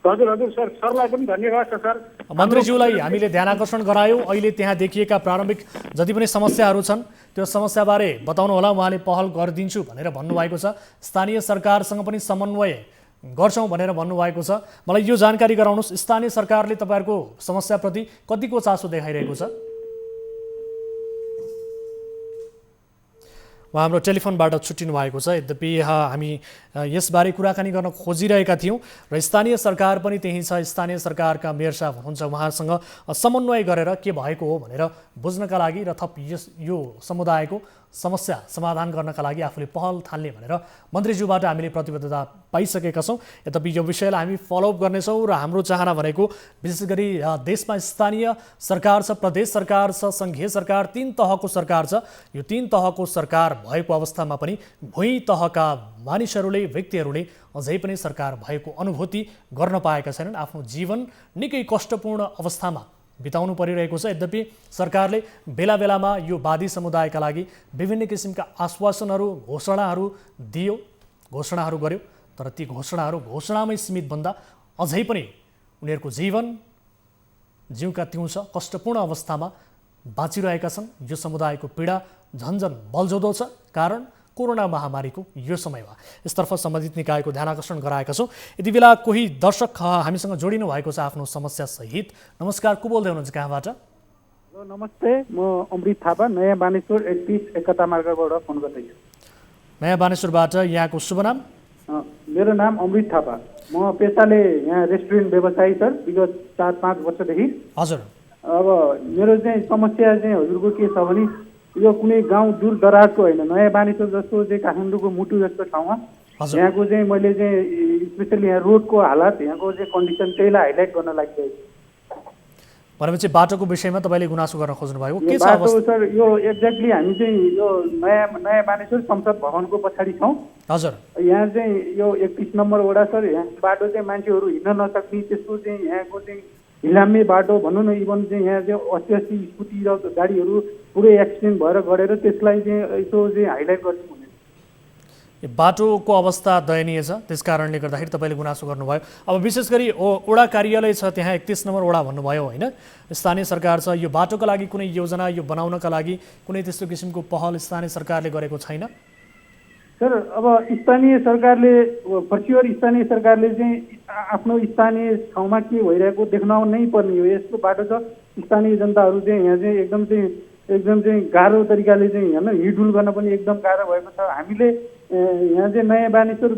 हजुर हजुर सर, सरलाई पनि धन्यवाद छ सर। मन्त्रीज्यूलाई हामीले ध्यान आकर्षण गरायौँ। अहिले त्यहाँ देखिएका प्रारम्भिक जति पनि समस्याहरू छन् त्यो समस्याबारे बताउनु होला, उहाँले पहल गरिदिन्छु भनेर भन्नुभएको छ। स्थानीय सरकारसँग पनि समन्वय गर्छौँ भनेर भन्नुभएको छ। मलाई यो जानकारी गराउनुहोस्, स्थानीय सरकारले तपाईँहरूको समस्याप्रति कतिको चासो देखाइरहेको छ? उहाँ हाम्रो टेलिफोनबाट छुट्टिनु भएको छ। यद्यपि हामी यसबारे कुराकानी गर्न खोजिरहेका थियौँ र स्थानीय सरकार पनि त्यही छ। स्थानीय सरकारका मेयर साहब हुनुहुन्छ, उहाँसँग समन्वय गरेर के भएको हो भनेर बुझ्नका लागि र थप यो समुदायको समस्या समाधान गर्नका लागि आफूले पहल थाल्ने भनेर मन्त्रीज्यूबाट हामीले प्रतिबद्धता पाइसकेका छौँ। यद्यपि यो विषयलाई हामी फलोअप गर्नेछौँ र हाम्रो चाहना भनेको विशेष गरी देशमा स्थानीय सरकार छ, प्रदेश सरकार छ, सङ्घीय सरकार, 3 तहको सरकार छ। यो 3 तहको सरकार भएको अवस्थामा पनि भुइँ तहका मानिसहरूले, व्यक्तिहरूले अझै पनि सरकार भएको अनुभूति गर्न पाएका छैनन्। आफ्नो जीवन निकै कष्टपूर्ण अवस्थामा बिताउनु परिरहेको छ। यद्यपि सरकारले बेला बेलामा यो वादी समुदायका लागि विभिन्न किसिमका आश्वासनहरू, घोषणाहरू दियो, घोषणाहरू गर्यो, तर ती घोषणाहरू घोषणामै सीमित भन्दा अझै पनि उनीहरूको जीवन जिउका तिउँ छ, कष्टपूर्ण अवस्थामा बाँचिरहेका छन्। यो समुदायको पीडा झन्झन बलजोदो छ, कारण कोरोना महामारीको यो समयमा। यसतर्फ सम्बन्धित निकायको ध्यान आकर्षण गराएका छौँ। यति बेला कोही दर्शक हामीसँग जोडिनु भएको छ आफ्नो समस्या सहित। नमस्कार, को बोल्दै हुनुहुन्छ, कहाँबाट? नमस्ते, म अमृत थापा, नयाँ बानेश्वर 31 एकता मार्गबाट फोन गर्दैछु। नयाँ बानेश्वरबाट, यहाँको शुभ नाम? मेरो नाम अमृत थापा। म पेसाले यहाँ रेस्टुरेन्ट व्यवसायी सर, विगत 4-5 वर्षदेखि। हजुर। अब मेरो चाहिँ समस्या चाहिँ हजुरको के छ भने यो कुनै गाउँ दूर दराजको होइन, नयाँ बानेश्वर जस्तो चाहिँ काठमाडौँको मुटु जस्तो ठाउँमा यहाँको चाहिँ मैले चाहिँ स्पेसली यहाँ रोडको हालत, यहाँको चाहिँ कन्डिसन त्यहीलाई हाइलाइट गर्न लागिरहेको छ। भनेपछि बाटोको विषयमा तपाईँले गुनासो गर्न खोज्नु भएको के छ? बाटो सर यो एक्ज्याक्टली हामी चाहिँ यो नयाँ बानेश्वर संसद भवनको पछाडि छौँ। हजुर। यहाँ चाहिँ यो 31 नम्बर वडा सर, यहाँ बाटो चाहिँ मान्छेहरू हिँड्न नसक्ने, त्यस्तो चाहिँ यहाँको चाहिँ हिलाम्ने बाटो भनौँ न। इभन चाहिँ यहाँ चाहिँ 80 स्कुटी र गाडीहरू पुरै एक्सिडेन्ट भएर गढेर त्यसलाई चाहिँ यसो चाहिँ हाइलाइट गर्छु भने बाटोको अवस्था दयनीय छ, त्यस कारणले गर्दाखेरि तपाईँले गुनासो गर्नुभयो। अब विशेष गरी वडा कार्यालय छ त्यहाँ 31 नम्बर वडा भन्नुभयो होइन, स्थानीय सरकार छ। यो बाटोको लागि कुनै योजना यो बनाउनका लागि कुनै त्यस्तो किसिमको पहल स्थानीय सरकारले गरेको छैन? सर अब स्थानीय सरकारले फर्सियर स्थानीय सरकारले चाहिँ आफ्नो स्थानीय ठाउँमा के भइरहेको देखाउन नै पर्ने हो। यस्तो बाटो छ स्थानीय जनताहरू चाहिँ यहाँ चाहिँ एकदम चाहिँ गाह्रो तरिकाले चाहिँ होइन हिडुल गर्न पनि एकदम गाह्रो भएको छ। हामीले यहाँ चाहिँ नयाँ बानेश्वर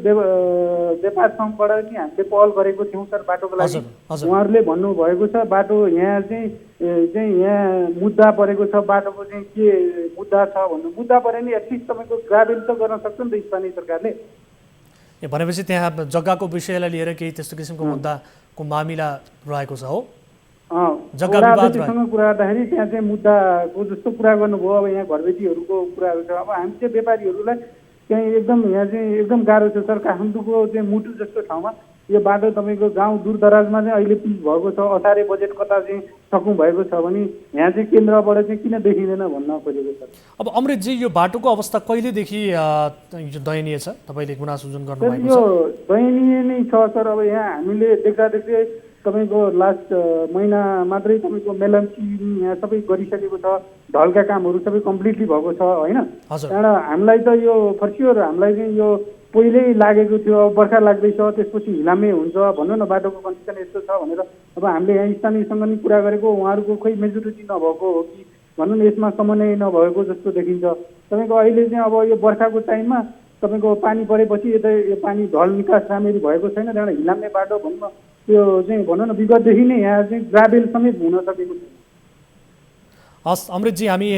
व्यापार सङ्घबाट नि हामीले पहल गरेको थियौँ सर बाटोको लागि। उहाँहरूले भन्नुभएको छ बाटो यहाँ चाहिँ यहाँ मुद्दा परेको छ, बाटोको चाहिँ के मुद्दा छ भन्नु। मुद्दा परे नि एटलिस्ट तपाईँको ग्राभेल त गर्न सक्छ नि त स्थानीय सरकारले। भनेपछि त्यहाँ जग्गाको विषयलाई लिएर केही त्यस्तो किसिमको मुद्दाको मामिला रहेको छ हो? जग्गा विवादसँग कुरा गर्दाखेरि त्यहाँ चाहिँ मुद्दाको जस्तो कुरा गर्नुभयो। अब यहाँ घरबेटीहरूको कुराहरू छ। अब हामी चाहिँ व्यापारीहरूलाई चाहिँ एकदम यहाँ चाहिँ एकदम गाह्रो छ सर। काठमाडौँको चाहिँ मुटु जस्तो ठाउँमा यो बाटो तपाईँको गाउँ दूर दराजमा चाहिँ अहिले पिच भएको छ। असारे बजेट कता चाहिँ सक्नु भएको छ भने यहाँ चाहिँ केन्द्रबाट चाहिँ किन देखिँदैन भन्न खोजेको छ। अब अमृतजी यो बाटोको अवस्था कहिलेदेखि दयनीय छ तपाईँले गुनासो जुन गर्नुभएको छ? यो दयनीय नै छ सर। अब यहाँ हामीले देख्दै तपाईँको लास्ट महिना मात्रै तपाईँको मेलम्ची यहाँ सबै गरिसकेको छ। ढलका कामहरू सबै कम्प्लिटली भएको छ होइन। त्यहाँबाट हामीलाई त यो फर्सियर हामीलाई चाहिँ यो पहिल्यै लागेको थियो। अब बर्खा लाग्दैछ त्यसपछि हिलामे हुन्छ भन्नु न बाटोको कन्डिसन यस्तो छ भनेर अब हामीले यहाँ स्थानीयसँग नि कुरा गरेको। उहाँहरूको खोइ मेजोरिटी नभएको हो कि भनौँ न यसमा समन्वय नभएको जस्तो देखिन्छ। तपाईँको अहिले चाहिँ अब यो बर्खाको टाइममा तपाईँको पानी परेपछि यता यो पानी ढल निकास राम्ररी भएको छैन। त्यहाँबाट हिलामे बाटो भनौँ न त्यो चाहिँ भनौँ न विगतदेखि नै यहाँ चाहिँ ग्राभेल समेत हुन सकेको छ। हस् अमृतजी, हामी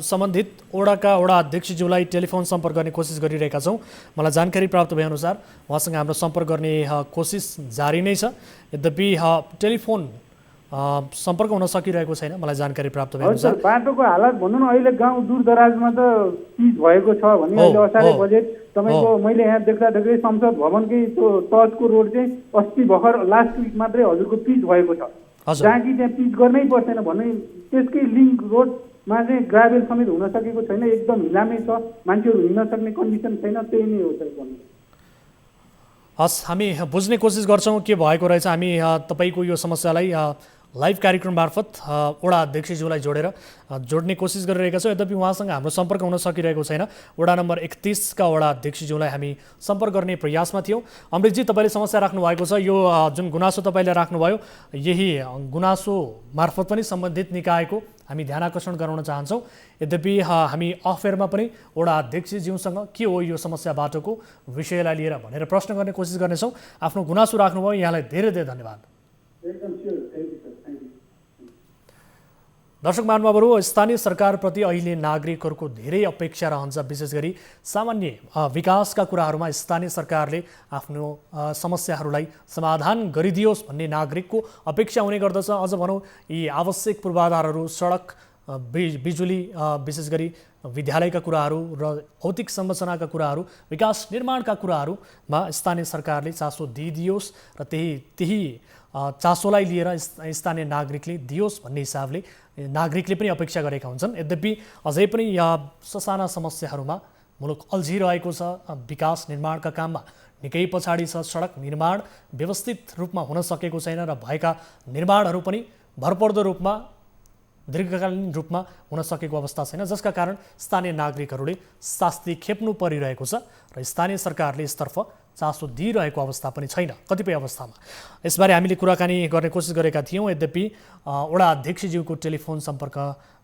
सम्बन्धित वडाका वडा अध्यक्षज्यूलाई टेलिफोन सम्पर्क गर्ने कोसिस गरिरहेका छौँ। मलाई जानकारी प्राप्त भएअनुसार उहाँसँग हाम्रो सम्पर्क गर्ने कोसिस जारी नै छ। यद्यपि टेलिफोन सम्पर्क हुन सकिरहेको छैन मलाई जानकारी प्राप्त भएअनुसार। बाटोको हालत भनौँ न अहिले गाउँ दूर दराजमा त पिच भएको छ भने अहिले असारे बजेट तपाईँको मैले यहाँ देख्दै संसद भवनकै त्यो टचको रोड चाहिँ अस्ति भर्खर लास्ट विक मात्रै हजुरको पिच भएको छ। जहाँ कि त्यहाँ पिच गर्नै पर्दैन भने त्यसकै लिङ्क रोडमा चाहिँ ग्राभेल समेत हुन सकेको छैन। एकदम हिलामै छ, मान्छेहरू हिँड्न सक्ने कन्डिसन छैन। त्यही नै हो सर भन्नु। हस्, हामी बुझ्ने कोसिस गर्छौँ के भएको रहेछ। हामी तपाईँको यो समस्यालाई लाइभ कार्यक्रम मार्फत वडा अध्यक्षज्यूलाई जोड्ने कोसिस गरिरहेका छौँ। यद्यपि उहाँसँग हाम्रो सम्पर्क हुन सकिरहेको छैन। वडा नम्बर 31 का वडा अध्यक्षज्यूलाई हामी सम्पर्क गर्ने प्रयासमा थियौँ। अमृतजी, तपाईँले समस्या राख्नु भएको छ। यो जुन गुनासो तपाईँले राख्नुभयो यही गुनासो मार्फत पनि सम्बन्धित निकायको हामी ध्यान आकर्षण गराउन चाहन्छौँ। यद्यपि हामी अफेयरमा पनि वडा अध्यक्षज्यूसँग के हो यो समस्या बाटोको विषयलाई लिएर भनेर प्रश्न गर्ने कोसिस गर्नेछौँ। आफ्नो गुनासो राख्नुभयो, यहाँलाई धेरै धेरै धन्यवाद। दर्शक महानुभावहरू, स्थानीय सरकारप्रति अहिले नागरिकहरूको धेरै अपेक्षा रहन्छ। विशेष गरी सामान्य विकासका कुराहरूमा स्थानीय सरकारले आफ्नो समस्याहरूलाई समाधान गरिदियोस् भन्ने नागरिकको अपेक्षा हुने गर्दछ। अझ भनौँ यी आवश्यक पूर्वाधारहरू, सडक, बिजुली, विशेष गरी विद्यालयका कुराहरू र भौतिक संरचनाका कुराहरू, विकास निर्माणका कुराहरूमा स्थानीय सरकारले चासो दिइदियोस् र त्यही चासोलाई लिएर स्थानीय नागरिकले दियोस् भन्ने हिसाबले नागरिकले पनि अपेक्षा गरेका हुन्छन्। यद्यपि अझै पनि ससाना समस्याहरूमा मुलुक अल्झिरहेको छ। विकास निर्माणका काममा निकै पछाडि छ। सडक निर्माण व्यवस्थित रूपमा हुन सकेको छैन र भएका निर्माणहरू पनि भरपर्दो रूपमा दीर्घकालीन रूपमा हुन सकेको अवस्था छैन, जसका कारण स्थानीय नागरिकहरूले शास्ति खेप्नु परिरहेको छ र स्थानीय सरकारले यसतर्फ चासो दिइरहेको अवस्था पनि छैन कतिपय अवस्थामा। यसबारे हामीले कुराकानी गर्ने कोसिस गरेका थियौँ। यद्यपि वडा अध्यक्षज्यूको टेलिफोन सम्पर्क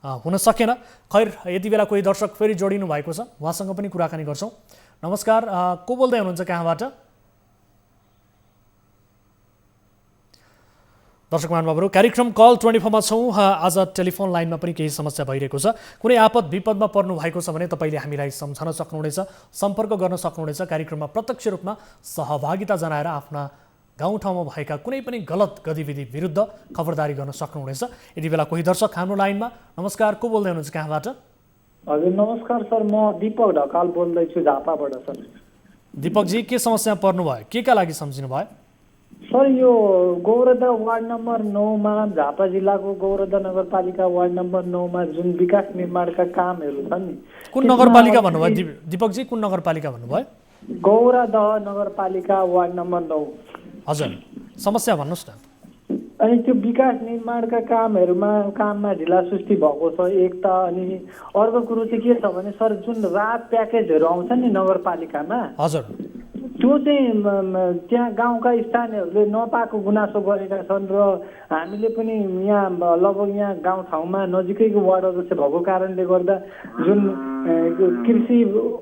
हुन सकेन। खैर, यति बेला कोही दर्शक फेरि जोडिनु भएको छ, उहाँसँग पनि कुराकानी गर्छौँ। नमस्कार, को बोल्दै हुनुहुन्छ, कहाँबाट? दर्शक महानुभावहरू, कार्यक्रम कल 24 मा छौँ। आज टेलिफोन लाइनमा पनि केही समस्या भइरहेको छ। कुनै आपद विपदमा पर्नु भएको छ भने तपाईँले हामीलाई सम्झन सक्नुहुनेछ, सम्पर्क गर्न सक्नुहुनेछ। कार्यक्रममा प्रत्यक्ष रूपमा सहभागिता जनाएर आफ्ना गाउँठाउँमा भएका कुनै पनि गलत गतिविधि विरुद्ध खबरदारी गर्न सक्नुहुनेछ। यति बेला कोही दर्शक हाम्रो लाइनमा। नमस्कार, को बोल्दै हुनुहुन्छ, कहाँबाट? हजुर नमस्कार सर, म दीपक ढकाल बोल्दैछु झापाबाट सर। दीपकजी, के समस्यामा पर्नुभयो, के का लागि सम्झिनु भयो? सर, यो गौरदा वार्ड नम्बर 9 मा झापा जिल्लाको गौरदा नगरपालिका वार्ड नम्बर 9 मा जुन विकास निर्माणका कामहरू छन् नि। कुन नगरपालिका भन्नुभयो दीपकजी? कुन नगरपालिका भन्नुभयो? गौरदा नगरपालिका वार्ड नम्बर 9। हजुर, समस्या भन्नुहोस् न। अनि त्यो विकास निर्माणका काममा ढिलासुस्ती भएको छ एक त। अनि अर्को कुरो चाहिँ के छ भने सर, जुन राहत प्याकेजहरू आउँछ नि नगरपालिकामा, हजुर, त्यो चाहिँ त्यहाँ गाउँका स्थानीयहरूले नपाएको गुनासो गरेका छन्। र हामीले पनि यहाँ लगभग यहाँ गाउँठाउँमा नजिकैको वार्डहरू चाहिँ भएको कारणले गर्दा जुन कृषि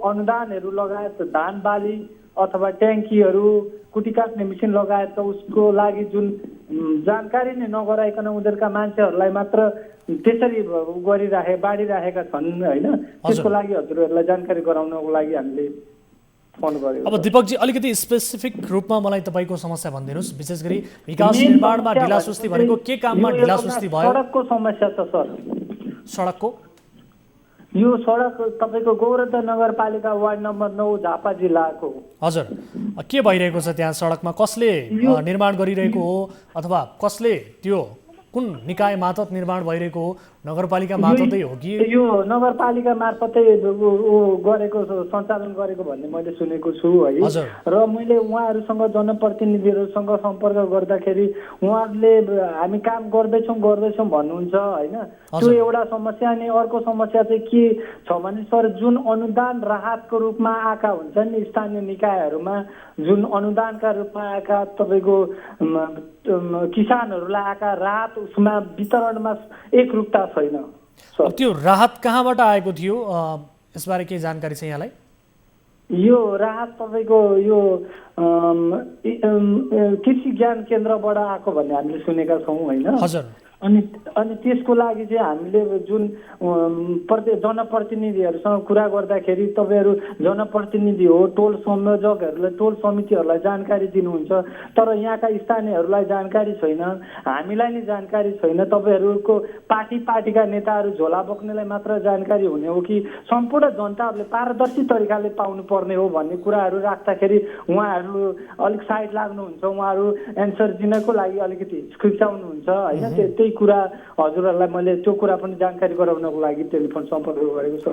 अनुदानहरू लगायत धान बाली अथवा ट्याङ्कीहरू, कुटी काट्ने मेसिन लगायत उसको लागि जुन जानकारी नै नगराइकन उनीहरूका मान्छेहरूलाई मात्र त्यसरी बाँडिराखेका छन् होइन। त्यसको लागि हजुरहरूलाई जानकारी गराउनको लागि हामीले फोन गर्यो। अब दीपकजी अलिकति स्पेसिफिक रूपमा मलाई तपाईँको समस्या भनिदिनुहोस्, विशेष गरी विकास निर्माणमा ढिलासुस्ती भनेको के काममा ढिलासुस्ती भयो? सडकको समस्या छ सर। सडकको यो सडक तपाईँको गौरवदा नगरपालिका वार्ड नम्बर 9 झापा जिल्लाको। हजुर, के भइरहेको छ त्यहाँ सडकमा? कसले निर्माण गरिरहेको हो अथवा कसले त्यो कुन निकाय मार्फत निर्माण भइरहेको हो? नगरपालिका मार्फतै हो कि? यो नगरपालिका मार्फतै गरेको सञ्चालन गरेको भन्ने मैले सुनेको छु है। र मैले उहाँहरूसँग जनप्रतिनिधिहरूसँग सम्पर्क गर्दाखेरि उहाँहरूले हामी काम गर्दैछौँ भन्नुहुन्छ होइन। त्यो एउटा समस्या। अनि अर्को समस्या चाहिँ के छ भने सर, जुन अनुदान राहतको रूपमा आएका हुन्छन् नि स्थानीय निकायहरूमा, जुन अनुदानका रूपमा आएका तपाईँको किसानहरूलाई आएका राहत, उसमा वितरणमा एकरूपता छैन। त्यो राहत कहाँबाट आएको थियो, यसबारे केही जानकारी छ यहाँलाई? यो राहत तपाईँको यो कृषि ज्ञान केन्द्रबाट आएको भन्ने हामीले सुनेका छौँ होइन। हजुर। अनि त्यसको लागि चाहिँ हामीले जुन जनप्रतिनिधिहरूसँग कुरा गर्दाखेरि तपाईँहरू जनप्रतिनिधि हो, टोल संयोजकहरूलाई, टोल समितिहरूलाई जानकारी दिनुहुन्छ, तर यहाँका स्थानीयहरूलाई जानकारी छैन, हामीलाई नै जानकारी छैन। तपाईँहरूको पार्टीका नेताहरू झोला बोक्नेलाई मात्र जानकारी हुने हो कि सम्पूर्ण जनताहरूले पारदर्शी तरिकाले पाउनु पर्ने हो भन्ने कुराहरू राख्दाखेरि उहाँहरू अलिक साइड लाग्नुहुन्छ। उहाँहरू एन्सर दिनको लागि अलिकति हिचकिचाउनुहुन्छ होइन। त्यही कुरा हजुरहरूलाई मैले त्यो कुरा पनि जानकारी गराउनको लागि टेलिफोन सम्पर्क गरेको छ।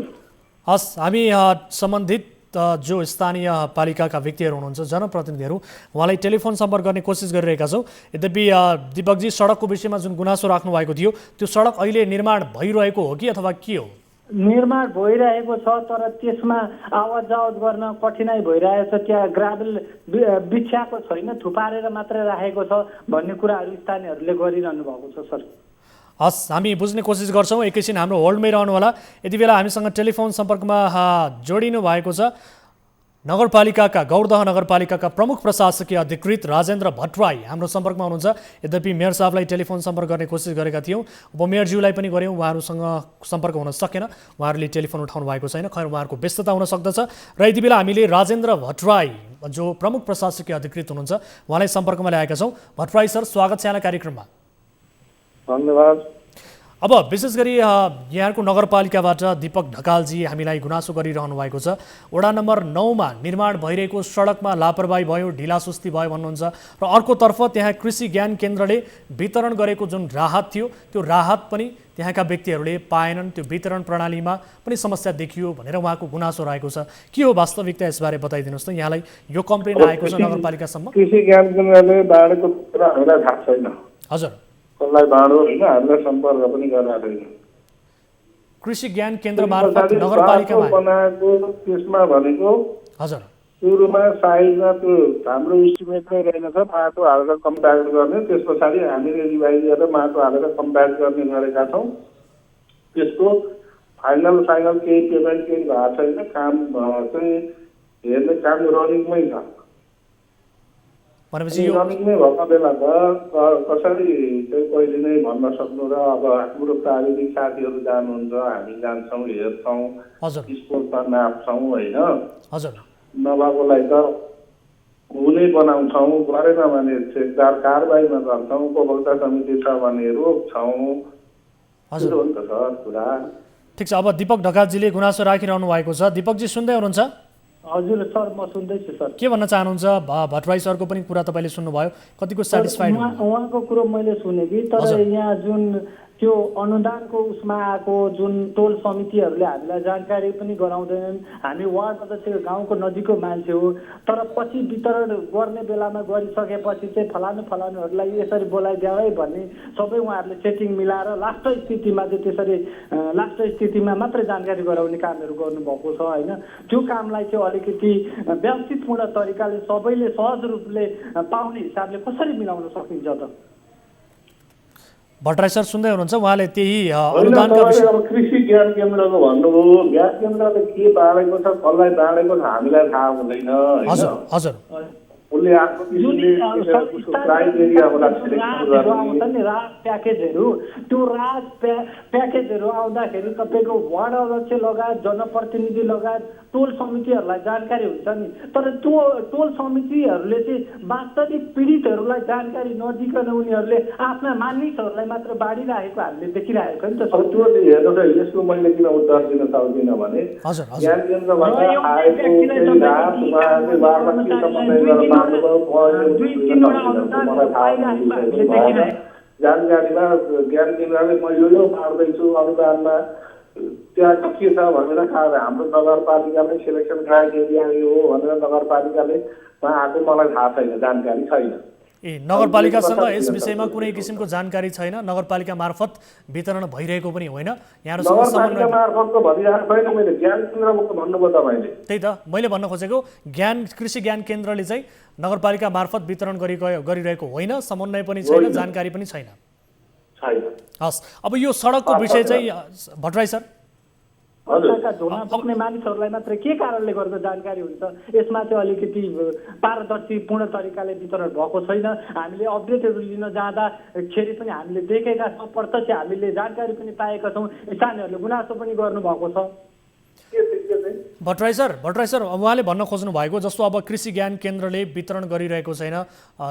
हस्, हामी सम्बन्धित जो स्थानीय पालिकाका व्यक्तिहरू हुनुहुन्छ, जनप्रतिनिधिहरू, उहाँलाई टेलिफोन सम्पर्क गर्ने कोसिस गरिरहेका छौँ। यद्यपि दीपकजी, सडकको विषयमा जुन गुनासो राख्नु भएको थियो, त्यो सडक अहिले निर्माण भइरहेको हो कि अथवा के हो? निर्माण भइरहेको छ, तर त्यसमा आवाज जावत गर्न कठिनाइ भइरहेको छ। त्यहाँ ग्राभेल बिछ्याएको छैन, थुपारेर मात्रै राखेको छ भन्ने कुराहरू स्थानीयहरूले गरिरहनु भएको छ सर। हस्, हामी बुझ्ने कोसिस गर्छौँ। एकैछिन हाम्रो होल्डमै रहनु होला। यति बेला हामीसँग टेलिफोन सम्पर्कमा जोडिनु भएको छ नगरपालिकाका, गौरदह नगरपालिकाका प्रमुख प्रशासकीय अधिकृत राजेन्द्र भट्टराई हाम्रो सम्पर्कमा हुनुहुन्छ। यद्यपि मेयर साहबलाई टेलिफोन सम्पर्क गर्ने कोसिस गरेका थियौँ, उपमेयरज्यूलाई पनि गऱ्यौँ, उहाँहरूसँग सम्पर्क हुन सकेन, उहाँहरूले टेलिफोन उठाउनु भएको छैन। खैर, उहाँहरूको व्यस्तता हुन सक्दछ। र यति बेला हामीले राजेन्द्र भट्टराई जो प्रमुख प्रशासकीय अधिकृत हुनुहुन्छ उहाँलाई सम्पर्कमा ल्याएका छौँ। भट्टराई सर, स्वागत छ यहाँलाई कार्यक्रममा। धन्यवाद। अब विशेष गरी यहाँको नगरपालिकाबाट दीपक ढकालजी हामीलाई गुनासो गरिरहनु भएको छ। वडा नम्बर 9 मा निर्माण भइरहेको सडकमा लापरवाही भयो, ढिलासुस्ती भयो भन्नुहुन्छ, र अर्कोतर्फ त्यहाँ कृषि ज्ञान केन्द्रले वितरण गरेको जुन राहत थियो, त्यो राहत पनि त्यहाँका व्यक्तिहरूले पाएनन्, त्यो वितरण प्रणालीमा पनि समस्या देखियो भनेर उहाँको गुनासो रहेको छ। के हो वास्तविकता, यसबारे बताइदिनुहोस् त। यहाँलाई यो कम्प्लेन आएको छ नगरपालिकासम्म? कृषि ज्ञान केन्द्रले बाँडेको कुरा हामीलाई थाहा छैन। हजुर, कसलाई बाँडो होइन, हामीलाई सम्पर्क पनि गरेको छैन। कृषि ज्ञान केन्द्र मार्फत नगरपालिकामा बनाएको त्यसमा भनेको हजुर सुरुमा साइजमा त्यो हाम्रो इस्टिमेटमै रहेनछ, माटो हालेर कम्प्याक्ट गर्ने। त्यस पछाडि हामीले रिभाइज गरेर माटो हालेर कम्प्याक्ट गर्ने गरेका छौँ। त्यसको फाइनल केही पेमेन्ट केही भएको छैन। काम चाहिँ हेर्ने काम रनिङमै छ। भनेपछि यो रनिङमै भएको बेला त कसरी चाहिँ पहिले नै भन्न सक्नु। र अब हाम्रो प्राविधिक साथीहरू जानुहुन्छ, हामी जान्छौँ, हेर्छौँ, हजुर स्पोर्टमा नाप्छौँ होइन। हजुर, नभएकोलाई त हुनै बनाउँछौँ, गरेन भने ठेकदार कारबाहीमा गर्छौँ, उपभोक्ता समिति छ भने रोक्छौँ। हजुर, हो नि त सर कुरा। ठिक छ। अब दीपक ढकालजीले गुनासो राखिरहनु भएको छ। दीपकजी सुन्दै हुनुहुन्छ? हजुर सर, म सुन्दैछु सर। के भन्न चाहनुहुन्छ? भट्टराई सरको पनि कुरा तपाईँले सुन्नुभयो, कतिको सेटिस्फाइड? उहाँको कुरो मैले सुने कि, तर यहाँ जुन त्यो अनुदानको उसमा आएको जुन टोल समितिहरूले हामीलाई जानकारी पनि गराउँदैनन्। हामी वार्ड अध्यक्ष गाउँको नजिकको मान्छे हो, तर पछि वितरण गर्ने बेलामा गरिसकेपछि चाहिँ फलानुहरूलाई यसरी बोलाइदियो है भन्ने सबै उहाँहरूले सेटिङ मिलाएर लास्ट स्थितिमा चाहिँ त्यसरी लास्ट स्थितिमा मात्रै जानकारी गराउने कामहरू गर्नुभएको छ होइन। त्यो कामलाई चाहिँ अलिकति व्यवस्थितपूर्ण तरिकाले सबैले सहज रूपले पाउने हिसाबले कसरी मिलाउन सकिन्छ त? भट्टराई सर सुन्दै हुनुहुन्छ, उहाँले त्यही होइन, अनुदानका तपाईँले विषय अब कृषि ज्ञान केन्द्रको भन्नुभयो, ज्ञान केन्द्रले के बाँडेको छ, कसलाई बाँडेको छ हामीलाई थाहा हुँदैन होइन। हजुर हजुर उसले आफ्नो किसिमले उसको क्राइटेरिया होला सिलेक्सन गर्ने। आउँछ नि राहत प्याकेजहरू, त्यो राहत प्याकेजहरू आउँदाखेरि तपाईँको वार्ड अध्यक्ष लगायत जनप्रतिनिधि लगायत टोल समितिहरूलाई जानकारी हुन्छ नि, तर त्यो टोल समितिहरूले चाहिँ वास्तविक पीडितहरूलाई जानकारी नदिकन उनीहरूले आफ्ना मानिसहरूलाई मात्र बाँडिरहेको हामीले देखिरहेको नि त। अब त्यो हेर्नुहोस्, यसको मैले किन उत्तर दिन सक्दिनँ भने हजुर हजुर ज्ञान केन्द्रबाट आएको केही राहत उहाँहरूले वार्डमा के समन्वय गरेर जानकारीमा ज्ञान केन्द्रले म यो बाँड्दैछु अनुदानमा त्यहाँ के छ भनेर हाम्रो नगरपालिकामै सिलेक्सन क्राइटेरिया यो हो भनेर नगरपालिकाले आएको मलाई थाहा छैन, जानकारी छैन। ए नगरपालिकासँग यस विषयमा कुनै किसिमको जानकारी छैन, नगरपालिका मार्फत वितरण भइरहेको पनि होइन, यहाँहरूसँग नगरपालिका मार्फतको भनिरहेको छैन, मैले ज्ञान केन्द्रको भन्नुभयो तपाईँले। त्यही त मैले भन्न खोजेको, कृषि ज्ञान केन्द्रले चाहिँ नगरपालिका मार्फत वितरण गरिरहेको होइन, समन्वय पनि छैन, जानकारी पनि छैन। हस्, अब यो सडकको विषय चाहिँ भट्टराई सर झोलमा बस्ने मानिसहरूलाई मात्र के कारणले गर्दा जानकारी हुन्छ, यसमा चाहिँ अलिकति पारदर्शीपूर्ण तरिकाले वितरण भएको छैन। हामीले अपडेटहरू लिन जाँदाखेरि पनि हामीले देखेका छौँ, प्रत्यक्ष हामीले जानकारी पनि पाएका छौँ, स्थानीयहरूले गुनासो पनि गर्नुभएको छ। भट्टराई सर उहाँले भन्न खोज्नु भएको जस्तो अब कृषि ज्ञान केन्द्रले वितरण गरिरहेको छैन,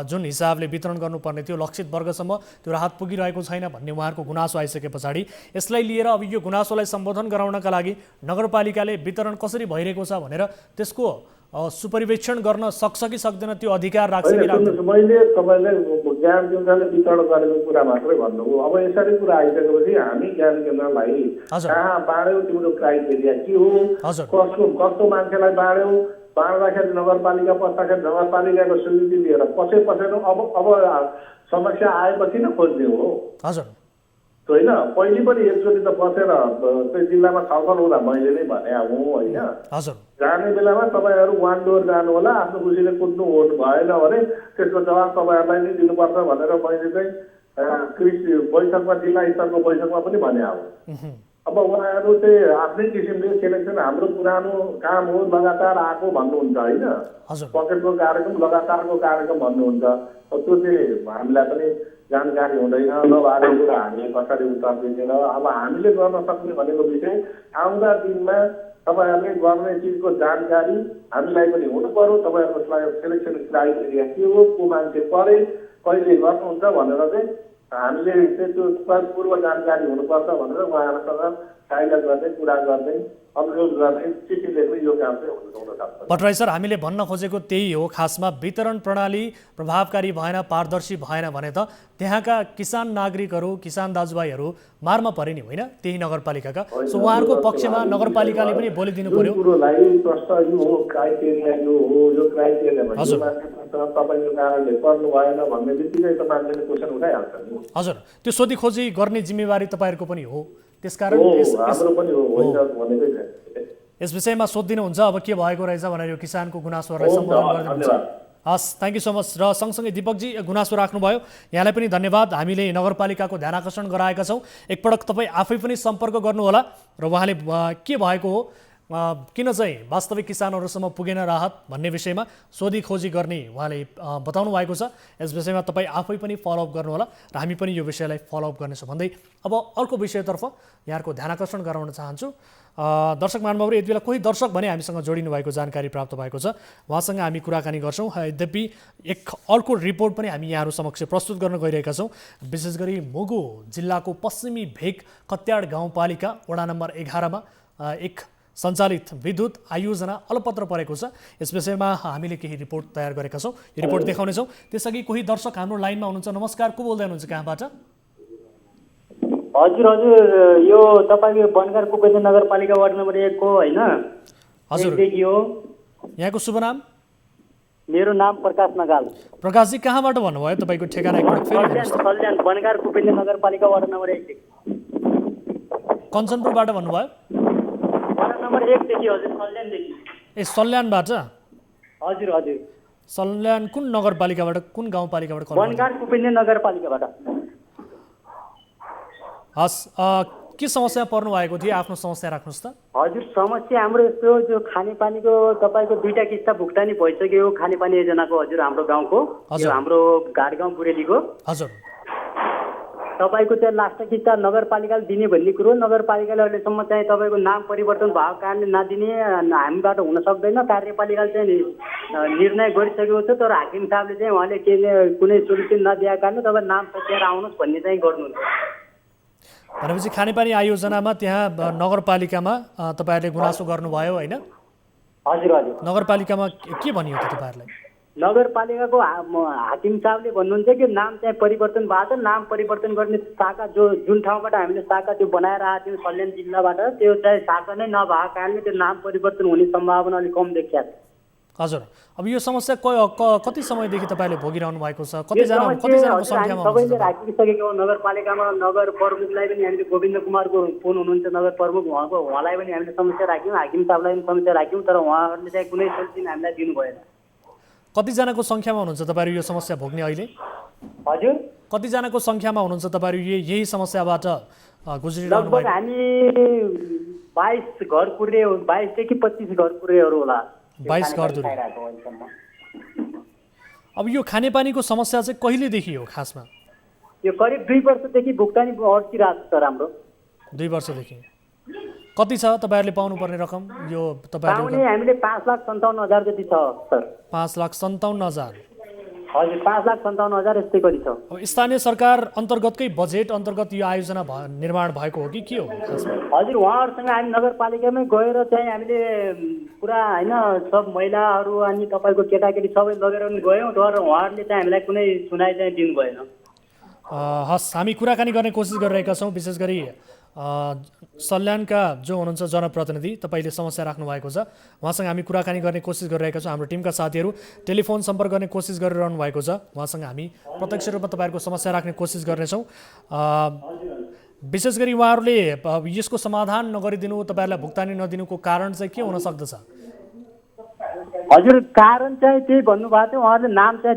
जुन हिसाबले वितरण गर्नुपर्ने थियो लक्षित वर्गसम्म त्यो राहत पुगिरहेको छैन भन्ने उहाँहरूको गुनासो आइसके पछाडि यसलाई लिएर अब यो गुनासोलाई सम्बोधन गराउनका लागि नगरपालिकाले वितरण कसरी भइरहेको छ भनेर त्यसको सुपरिवेक्षण गर्न सक्छ कि सक्दैन, त्यो अधिकार राख्छ कि राख्दैन? मैले तपाईँलाई ज्ञान केन्द्रले वितरण गरेको कुरा मात्रै भन्नुभयो। अब यसरी कुरा आइसकेपछि हामी ज्ञान केन्द्रलाई कहाँ बाँड्यौ, तिम्रो क्राइटेरिया के हो, कस्तो मान्छेलाई बाँड्यौ, बाँड्दाखेरि नगरपालिका पस्दाखेरि नगरपालिकाको स्वीकृति लिएर पसेन। अब समस्या आएपछि न खोज्ने हो हजुर होइन। पहिले पनि एकचोटि त बसेर त्यो जिल्लामा छलफल हुँदा मैले नै भने हुँ होइन। जाने बेलामा तपाईँहरू वान डोर जानु होला, आफ्नो खुसीले कुद्नु भएन भने त्यसको जवाब तपाईँहरूलाई नै दिनुपर्छ भनेर मैले चाहिँ कृषि बैठकमा जिल्ला स्तरको बैठकमा पनि भने हो। अब उहाँहरू चाहिँ आफ्नै किसिमले सेलेक्सन हाम्रो पुरानो काम हो लगातार आएको भन्नुहुन्छ होइन, पकेटको कार्यक्रम लगातारको कार्यक्रम भन्नुहुन्छ। त्यो चाहिँ हामीलाई पनि जानकारी हुँदैन, नभएको कुरा हामीले कसरी उत्तर दिँदैन। अब हामीले गर्न सक्ने भनेको विषय आउँदा दिनमा तपाईँहरूले गर्ने चिजको जानकारी हामीलाई पनि हुनु पर्यो। तपाईँहरूको सेलेक्सन क्राइटेरिया के हो, को मान्छे परे, कहिले गर्नुहुन्छ भनेर चाहिँ हामीले त्यो पूर्व जानकारी हुनुपर्छ भनेर उहाँहरूसँग फाइल गर्ने, कुरा गर्ने, अनुरोध गर्ने, चिठी लेख्ने यो काम चाहिँ हुन सक्छ। भट्टराई सर हामीले भन्न खोजेको त्यही हो, खासमा वितरण प्रणाली प्रभावकारी भएन, पारदर्शी भएन भने त त्यहाँका किसान नागरिकहरू, किसान दाजुभाइहरू मारमा परे नि होइन, त्यही नगरपालिकाका। सो उहाँहरूको पक्षमा नगरपालिकाले पनि बोलिदिनु पर्यो। कुरोलाई प्रश्न यो हो, क्राइटेरिया यो हो, यो क्राइटेरिया तपाईँको कारणले पर्नु भएन भन्ने बित्तिकै त मान्छेले क्वेसन उठाइहाल्छ नि। हजुर, त्यो सोधी खोजी गर्ने जिम्मेवारी तपाईँहरूको पनि हो, त्यसकारण यस विषयमा सोधिदिनुहुन्छ अब के भएको रहेछ भनेर यो किसानको गुनासोलाई सम्बोधन गरिदिनुहुन्छ। हस्, थ्याङ्क यू सो मच। र सँगसँगै दिपकजी गुनासो राख्नुभयो, यहाँलाई पनि धन्यवाद। हामीले नगरपालिकाको ध्यान आकर्षण गराएका छौँ, एकपटक तपाईँ आफै पनि सम्पर्क गर्नुहोला र उहाँले के भएको हो, किन चाहिँ वास्तविक किसानहरूसम्म पुगेन राहत भन्ने विषयमा सोधी खोजी गर्ने उहाँले बताउनु भएको छ। यस विषयमा तपाईँ आफै पनि फलोअप गर्नुहोला र हामी पनि यो विषयलाई फलोअप गर्नेछौँ भन्दै अब अर्को विषयतर्फ यहाँको ध्यान आकर्षण गराउन चाहन्छु। दर्शक महानुभावहरू, यति बेला कोही दर्शक भने हामीसँग जोडिनु भएको जानकारी प्राप्त भएको छ, उहाँसँग हामी कुराकानी गर्छौँ। यद्यपि एक अर्को रिपोर्ट पनि हामी यहाँहरू समक्ष प्रस्तुत गर्न गइरहेका छौँ। विशेष गरी मुगु जिल्लाको पश्चिमी भेग कत्याड गाउँपालिका वडा नम्बर 11मा एक सञ्चालित विद्युत आयोजना अलपत्र परेको छ। यस विषयमा हामीले केही रिपोर्ट तयार गरेका छौँ, यो रिपोर्ट देखाउनेछौँ। त्यसअघि कोही दर्शक हाम्रो लाइनमा हुनुहुन्छ। नमस्कार, को बोल्दै हुनुहुन्छ, कहाँबाट? हजुर हजुर यो तपाईँको बनगार कुपेन्द्र नगरपालिका वार्ड नम्बर 1 को होइन? हजुर देखि हो। यहाँको शुभ नाम? मेरो नाम प्रकाश नगाल। प्रकाशजी कहाँबाट भन्नुभयो तपाईँको ठेगाना एकपटक फेरि भन्नुहोस् त। सल्यान बनगार कुपेन्द्र नगरपालिका वार्ड नम्बर 1 कञ्चनपुरबाट भन्नुभयो? वार्ड नम्बर 1 देखि हजुर, सल्यानदेखि। ए सल्यानबाट? हजुर हजुर। सल्यान कुन नगरपालिकाबाट, कुन गाउँपालिकाबाट? बनगार कुपेन्द्र नगरपालिकाबाट। हस्, के समस्या पर्नु भएको थियो? आफ्नो समस्या राख्नुहोस् त। हजुर समस्या हाम्रो यस्तो जो खानेपानीको तपाईँको 2टा किस्ता भुक्तानी भइसक्यो खानेपानी योजनाको हजुर हाम्रो गाउँको, यो हाम्रो घाटगाउँ बुरेलीको। हजुर तपाईँको चाहिँ लास्ट किस्ता नगरपालिकाले दिने भन्ने कुरो, नगरपालिकाले अहिलेसम्म चाहिँ तपाईँको नाम परिवर्तन भएको कारणले नदिने हामीबाट हुन सक्दैन। कार्यपालिकाले चाहिँ निर्णय गरिसकेको छ, तर हाकिम साहबले चाहिँ उहाँले कुनै सोल्युसन नदिएको कारणले तपाईँ नाम सच्याएर आउनुहोस् भन्ने चाहिँ गर्नुहुन्छ। भनेपछि खानेपानी आयोजनामा त्यहाँ नगरपालिकामा तपाईँहरूले गुनासो गर्नुभयो होइन? हजुर हजुर। नगरपालिकामा के भनियो त तपाईँहरूलाई? नगरपालिकाको हाकिम साहबले भन्नुहुन्छ कि नाम चाहिँ परिवर्तन भएको छ, नाम परिवर्तन गर्ने शाखा जुन ठाउँबाट हामीले शाखा त्यो बनाएर आएको थियौँ सल्यान जिल्लाबाट, त्यो चाहिँ शाखा नै नभएको कारणले त्यो नाम परिवर्तन हुने सम्भावना अलिक कम देखिया छ। हजुर, अब यो समस्या कति समयदेखि तपाईँले भोगिरहनु भएको छ? कतिजनाको सङ्ख्यामा सबैले राखिसकेको हो नगरपालिकामा। नगर प्रमुखलाई पनि हामीले गोविन्द कुमारको फोन हुनुहुन्छ नगर प्रमुख, उहाँलाई पनि हामीले समस्या राख्यौँ, हाकिम साहबलाई पनि समस्या राख्यौँ, तर उहाँहरूले चाहिँ कुनै सोल्युसन हामीलाई दिनु भएन। कतिजनाको सङ्ख्यामा हुनुहुन्छ तपाईँहरू यो समस्या भोग्ने अहिले? हजुर कतिजनाको सङ्ख्यामा हुनुहुन्छ तपाईँहरू यही समस्याबाट गुज्रिरहनु भएको? हामी 22 घर पुर्रे, 22 देखि 25 घर पुर्रेहरू होला। 22 घर दुरी। अब यो खानेपानीको समस्या चाहिँ कहिलेदेखि हो खासमा? यो करिब 2 वर्षदेखि भुक्तानी अड्किरहेको छ राम्रो। 2 वर्षदेखि कति छ तपाईँहरूले पाउनुपर्ने रकम? यो तपाईँहरूले हामीले 5,57,000 जति छ सर। 5,57,000? हजुर 5,57,000 यस्तै गरी छ। अब स्थानीय सरकार अन्तर्गतकै बजेट अन्तर्गत यो आयोजना निर्माण भएको हो कि के हो? हजुर उहाँहरूसँग हामी नगरपालिकामै गएर चाहिँ हामीले पुरा होइन सब महिलाहरू अनि तपाईँको केटाकेटी सबै लगेर पनि गयौँ, तर उहाँहरूले चाहिँ हामीलाई कुनै सुनाइ चाहिँ दिनु भएन। हस्, हामी कुराकानी गर्ने कोसिस गरिरहेका छौँ। विशेष गरी सल्यानका जो हुनुहुन्छ जनप्रतिनिधि, तपाईँले समस्या राख्नु भएको छ, उहाँसँग हामी कुराकानी गर्ने कोसिस गरिरहेका छौँ। हाम्रो टिमका साथीहरू टेलिफोन सम्पर्क गर्ने कोसिस गरिरहनु भएको छ, उहाँसँग हामी प्रत्यक्ष रूपमा तपाईँहरूको समस्या राख्ने कोसिस गर्नेछौँ। विशेष गरी उहाँहरूले यसको समाधान नगरिदिनु, तपाईँहरूलाई भुक्तानी नदिनुको कारण चाहिँ के हुन सक्दछ? हजुर कारण चाहिँ त्यही भन्नुभएको थियो, उहाँहरूले नाम चाहिँ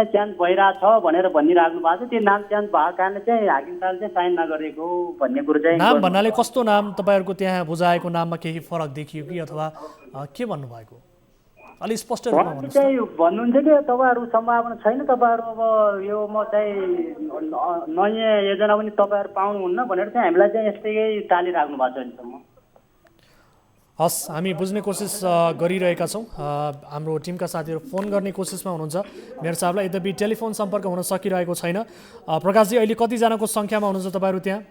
चेन्ज भइरहेछ भनेर भनिराख्नु भएको थियो। त्यो नाम चेन्ज भएको कारणले चाहिँ हाकिम साहबले चाहिँ साइन नगरेको भन्ने कुरो चाहिँ। नाम भन्नाले कस्तो नाम? तपाईँहरूको त्यहाँ बुझाएको नाममा केही फरक देखियो कि अथवा के भन्नुभएको? अलिक स्पष्ट रूपमा भन्नुहोस्। चाहिँ भन्नुहुन्छ कि तपाईँहरू सम्भावना छैन, तपाईँहरू अब यो म चाहिँ नयाँ योजना पनि तपाईँहरू पाउनुहुन्न भनेर चाहिँ हामीलाई चाहिँ यस्तै टालिराख्नु भएको छ अहिलेसम्म। हस्, हामी बुझ्ने कोसिस गरिरहेका छौँ। हाम्रो टिमका साथीहरू फोन गर्ने कोसिसमा हुनुहुन्छ मेयर साहबलाई, यद्यपि टेलिफोन सम्पर्क हुन सकिरहेको छैन। प्रकाशजी, अहिले कतिजनाको सङ्ख्यामा हुनुहुन्छ तपाईँहरू त्यहाँ?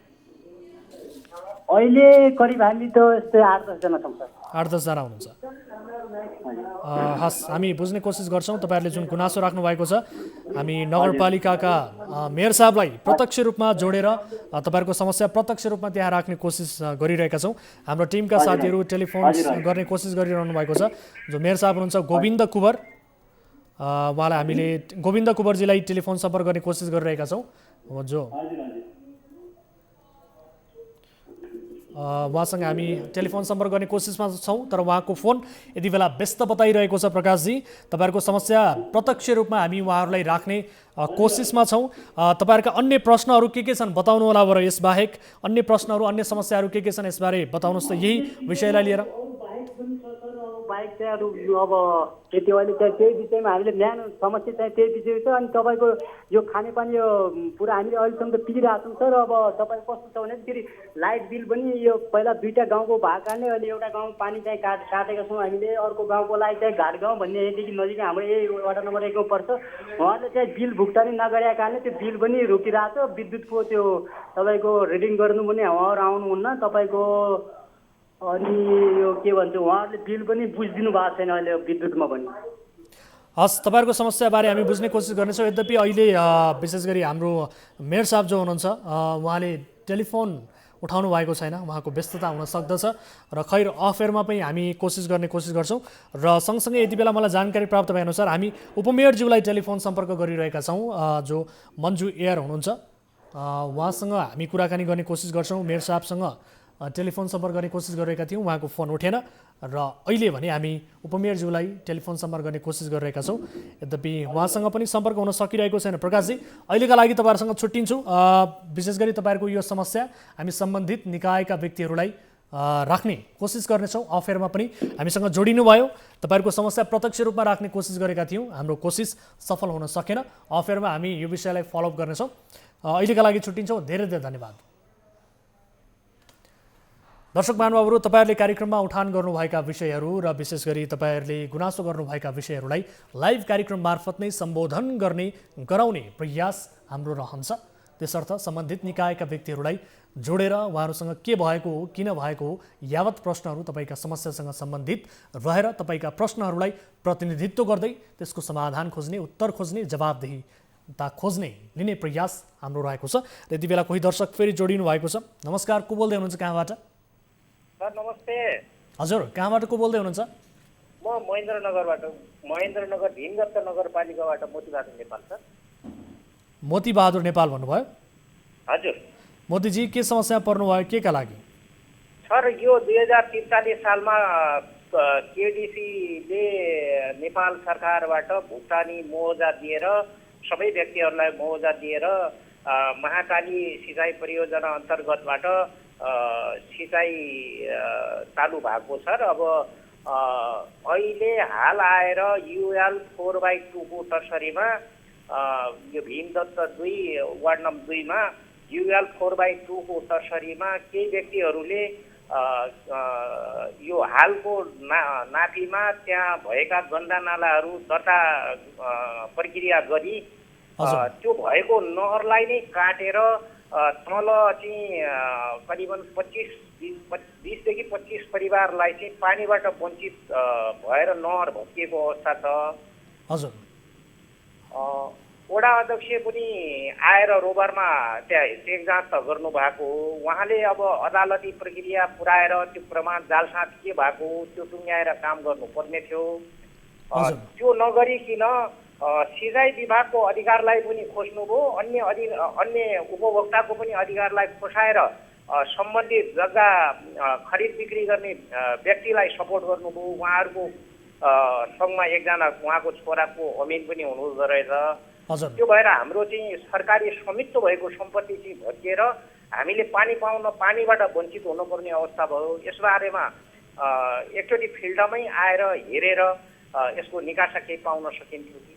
अहिले करिब हामी त यस्तै 8-10 जना छौँ सर। 8-10 जना हुनुहुन्छ। हस्, हामी बुझ्ने कोसिस गर्छौँ। तपाईँहरूले जुन गुनासो राख्नु भएको छ, हामी नगरपालिकाका मेयर साहबलाई प्रत्यक्ष रूपमा जोडेर तपाईँहरूको समस्या प्रत्यक्ष रूपमा त्यहाँ राख्ने कोसिस गरिरहेका छौँ। हाम्रो टिमका साथीहरू टेलिफोन गर्ने कोसिस गरिरहनु भएको छ। जो मेयर साहब हुनुहुन्छ गोविन्द कुवर, उहाँलाई हामीले गोविन्द कुवरजीलाई टेलिफोन सम्पर्क गर्ने कोसिस गरिरहेका छौँ। जो उहाँसँग हामी टेलिफोन सम्पर्क गर्ने कोसिसमा छौँ, तर उहाँको फोन यति बेला व्यस्त बताइरहेको छ। प्रकाशजी, तपाईँहरूको समस्या प्रत्यक्ष रूपमा हामी उहाँहरूलाई राख्ने कोसिसमा छौँ। तपाईँहरूका अन्य प्रश्नहरू के छन् बताउनु होला बर, यसबाहेक अन्य प्रश्नहरू, अन्य समस्याहरू के छन् यसबारे बताउनुहोस् त, यही विषयलाई लिएर। बाइक चाहिँ अब खेती अहिले चाहिँ त्यही विषयमा हामीले न्यानो समस्या चाहिँ त्यही विषय छ। अनि तपाईँको यो खानेपानी यो पुरा हामीले अहिलेसम्म त पिरिरहेको छौँ सर। अब तपाईँको कस्तो छ भने फेरि लाइट बिल पनि यो पहिला 2टा गाउँको भएको कारणले अहिले एउटा गाउँ पानी चाहिँ काटेका छौँ हामीले। अर्को गाउँको लागि चाहिँ घाटगाउँ भन्ने यहीँदेखि नजिक हाम्रो यही वार्ड नम्बर 1 पर्छ। उहाँले चाहिँ बिल भुक्तानी नगरेका कारणले त्यो बिल पनि रोकिरहेको छ। विद्युतको त्यो तपाईँको रिडिङ गर्नु पनि उहाँहरू आउनुहुन्न तपाईँको। अनि यो के भन्छ, उहाँहरूले बिल पनि बुझिदिनु भएको छैन अहिले विद्युतमा पनि। हस्, तपाईँहरूको समस्याबारे हामी बुझ्ने कोसिस गर्नेछौँ। यद्यपि अहिले विशेष गरी हाम्रो मेयर साहब जो हुनुहुन्छ उहाँले टेलिफोन उठाउनु भएको छैन, उहाँको व्यस्तता हुन सक्दछ र खैर अफ एयरमा पनि हामी कोसिस गर्छौँ र सँगसँगै यति बेला मलाई जानकारी प्राप्त भएअनुसार हामी उपमेयरज्यूलाई टेलिफोन सम्पर्क गरिरहेका छौँ, जो मन्जु एयर हुनुहुन्छ। उहाँसँग हामी कुराकानी गर्ने कोसिस गर्छौँ। मेयर साहबसँग टेलिफोन सम्पर्क गर्ने कोसिस गरिरहेका थियौँ, उहाँको फोन उठेन र अहिले भने हामी उपमेयरज्यूलाई टेलिफोन सम्पर्क गर्ने कोसिस गरिरहेका छौँ। यद्यपि उहाँसँग पनि सम्पर्क हुन सकिरहेको छैन। प्रकाशजी, अहिलेका लागि तपाईँहरूसँग छुट्टिन्छु। विशेष गरी तपाईँहरूको यो समस्या हामी सम्बन्धित निकायका व्यक्तिहरूलाई राख्ने कोसिस गर्नेछौँ। अफ एयरमा पनि हामीसँग जोडिनु भयो, तपाईँहरूको समस्या प्रत्यक्ष रूपमा राख्ने कोसिस गरेका थियौँ, हाम्रो कोसिस सफल हुन सकेन। अफ एयरमा हामी यो विषयलाई फलोअप गर्नेछौँ। अहिलेका लागि छुट्टिन्छौँ। धेरै धेरै धन्यवाद। दर्शक महानुभावहरू, तपाईँहरूले कार्यक्रममा उठान गर्नुभएका विषयहरू र विशेष गरी तपाईँहरूले गुनासो गर्नुभएका विषयहरूलाई लाइभ कार्यक्रम मार्फत नै सम्बोधन गराउने प्रयास हाम्रो रहन्छ। त्यसर्थ सम्बन्धित निकायका व्यक्तिहरूलाई जोडेर उहाँहरूसँग के भएको हो, किन भएको हो, यावत प्रश्नहरू तपाईँका समस्यासँग सम्बन्धित रहेर तपाईँका प्रश्नहरूलाई प्रतिनिधित्व गर्दै त्यसको समाधान खोज्ने, उत्तर खोज्ने, जवाबदेहीता खोज्ने लिने प्रयास हाम्रो रहेको छ। र यति बेला कोही दर्शक फेरि जोडिनु भएको छ। नमस्कार, को बोल्दै हुनुहुन्छ, कहाँबाट? सर नमस्ते। हजुर, कहाँबाट को बोल्दै हुनुहुन्छ? म महेन्द्रनगरबाट, महेन्द्रनगर भीमदत्त नगरपालिकाबाट मोतीबहादुर नेपाल सर। मोतीबहादुर नेपाल भन्नुभयो? हजुर। मोतीजी, के समस्या पर्नुभयो, के का लागि? सर यो 2043 सालमा केडिसीले नेपाल सरकारबाट भुक्तानी मुआवजा दिएर सबै व्यक्तिहरूलाई मुआवजा दिएर महाकाली सिँचाइ परियोजना अन्तर्गतबाट सिँचाइ चालु भएको सर। अब अहिले हाल आएर युएल 4/2 को टर्सरीमा यो भीमदत्त 2 वार्ड नम्बर 2 मा युएल 4/2 को टर्सरीमा केही व्यक्तिहरूले यो हालको नाफीमा त्यहाँ भएका गन्दा नालाहरू दर्ता प्रक्रिया गरी त्यो भएको नहरलाई नै काटेर तल चाहिँ करिबन 20 देखि 25 परिवारलाई चाहिँ पानीबाट वञ्चित भएर नहर भत्किएको अवस्था छ। हजुर। वडा अध्यक्ष पनि आएर रोबरमा त्यहाँ चेक जाँच त गर्नुभएको हो। उहाँले अब अदालती प्रक्रिया पुऱ्याएर त्यो प्रमाण जालसाज के भएको त्यो टुङ्ग्याएर काम गर्नुपर्ने थियो। त्यो नगरिकन सिँचाइ विभागको अधिकारलाई पनि खोज्नुभयो, अन्य उपभोक्ताको पनि अधिकारलाई खोसाएर सम्बन्धित जग्गा खरिद बिक्री गर्ने व्यक्तिलाई सपोर्ट गर्नुभयो। उहाँहरूको सँगमा एकजना उहाँको छोराको अमिन पनि हुनुहुँदो रहेछ। त्यो भएर हाम्रो चाहिँ सरकारी स्वामित्व भएको सम्पत्ति चाहिँ भत्किएर हामीले पानी पाउन पानीबाट वञ्चित हुनुपर्ने अवस्था भयो। यसबारेमा एकचोटि फिल्डमै आएर हेरेर यसको निकासा केही पाउन सकिन्थ्यो कि।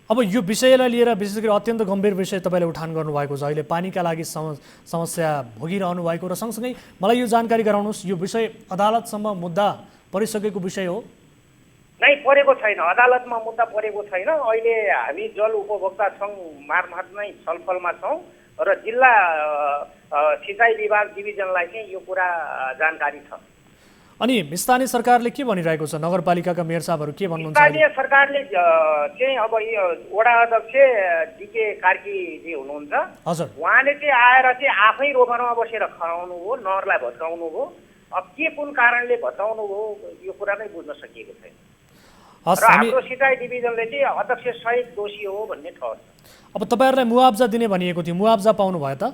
अब यो विषयलाई लिएर विशेष गरी अत्यन्त गम्भीर विषय तपाईँले उठान गर्नुभएको छ। अहिले पानीका लागि समस्या भोगिरहनु भएको र सँगसँगै मलाई यो जानकारी गराउनुहोस्, यो विषय अदालतसम्म मुद्दा परिसकेको विषय हो? नै, परेको छैन, अदालतमा मुद्दा परेको छैन। अहिले हामी जल उपभोक्ता सङ्घ मार्फत नै छलफलमा छौँ र जिल्ला सिँचाइ विभाग डिभिजनलाई चाहिँ यो कुरा जानकारी छ। अनि स्थानीय सरकारले के भनिरहेको छ? नगरपालिकाका मेयर साहबहरू के भन्नुहुन्छ? स्थानीय सरकारले चाहिँ अब यो वडा अध्यक्ष डिके कार्कीजी हुनुहुन्छ, हजुर, उहाँले चाहिँ आएर चाहिँ आफै रोबरमा बसेर खनाउनु हो, नहरलाई भत्काउनु हो। अब के कुन कारणले भत्काउनु हो यो कुरा नै बुझ्न सकिएको छैन। र हाम्रो सिँचाइ डिभिजनले चाहिँ अध्यक्ष सहित दोषी हो भन्ने ठहर छ। अब तपाईँहरूलाई मुआवजा दिने भनिएको थियो, मुआवजा पाउनु भयो त?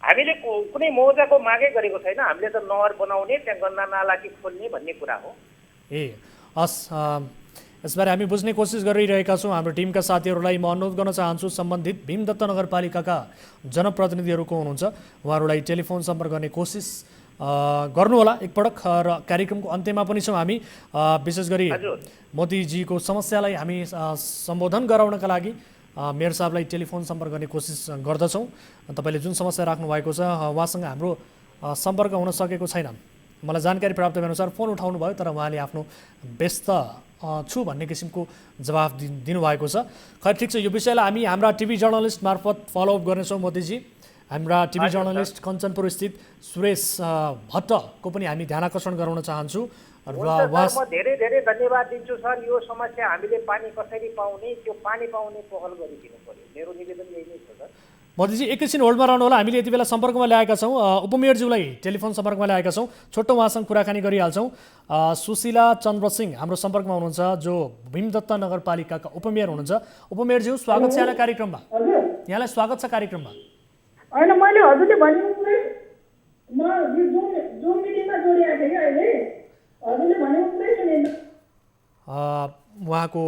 हामीले कुनै मुआवजाको मागै गरेको छैन। हामीले त नहर बनाउने, त्यहाँ गन्दा नाला कि खोल्ने भन्ने कुरा हो। हस्, यसबारे हामी बुझ्ने कोसिस गरिरहेका छौँ। हाम्रो टिमका साथीहरूलाई म अनुरोध गर्न चाहन्छु, सम्बन्धित भीमदत्त नगरपालिकाका जनप्रतिनिधिहरू को हुनुहुन्छ उहाँहरूलाई टेलिफोन सम्पर्क गर्ने कोसिस गर्नुहोला एकपटक। र कार्यक्रमको अन्त्यमा पनि छौँ हामी। विशेष गरी मोदीजीको समस्यालाई हामी सम्बोधन गराउनका लागि मेयर साहबलाई टेलिफोन सम्पर्क गर्ने कोसिस गर्दछौँ। तपाईँले जुन समस्या राख्नु भएको छ उहाँसँग हाम्रो सम्पर्क हुन सकेको छैन। मलाई जानकारी प्राप्त भएअनुसार फोन उठाउनु भयो, तर उहाँले आफ्नो व्यस्त छु भन्ने किसिमको जवाफ दिनुभएको छ। खै ठिक छ, यो विषयलाई हामी हाम्रा टिभी जर्नलिस्ट मार्फत फलोअप गर्नेछौँ। मोदीजी, हाम्रा टिभी जर्नलिस्ट कञ्चनपुर स्थित सुरेश भट्टको पनि हामी ध्यान आकर्षण गराउन चाहन्छु र म धेरै धेरै धन्यवाद दिन्छु सर। यो समस्या हामीले पानी कसरी पाउने त्यो पानी पाउने पहल गरिदिनु पर्यो, मेरो निवेदन यही नै छ सर। मोदीजी एकैछिन होल्डमा रहनु होला, हामीले यति बेला सम्पर्कमा ल्याएका छौँ उपमेयरज्यूलाई टेलिफोन सम्पर्कमा ल्याएका छौँ, छोटो उहाँसँग कुराकानी गरिहाल्छौँ। सुशीला चन्द्र सिंह हाम्रो सम्पर्कमा हुनुहुन्छ जो भीमदत्त नगरपालिकाका उपमेयर हुनुहुन्छ। उपमेयरज्यू स्वागत छ यहाँलाई कार्यक्रममा। यहाँलाई स्वागत छ कार्यक्रममा। होइन मैले हजुरले भन्नु म जुम मिटिङमा जोडिएको थिएँ कि अहिले हजुरले भनेको पुरै सुनेन। उहाँको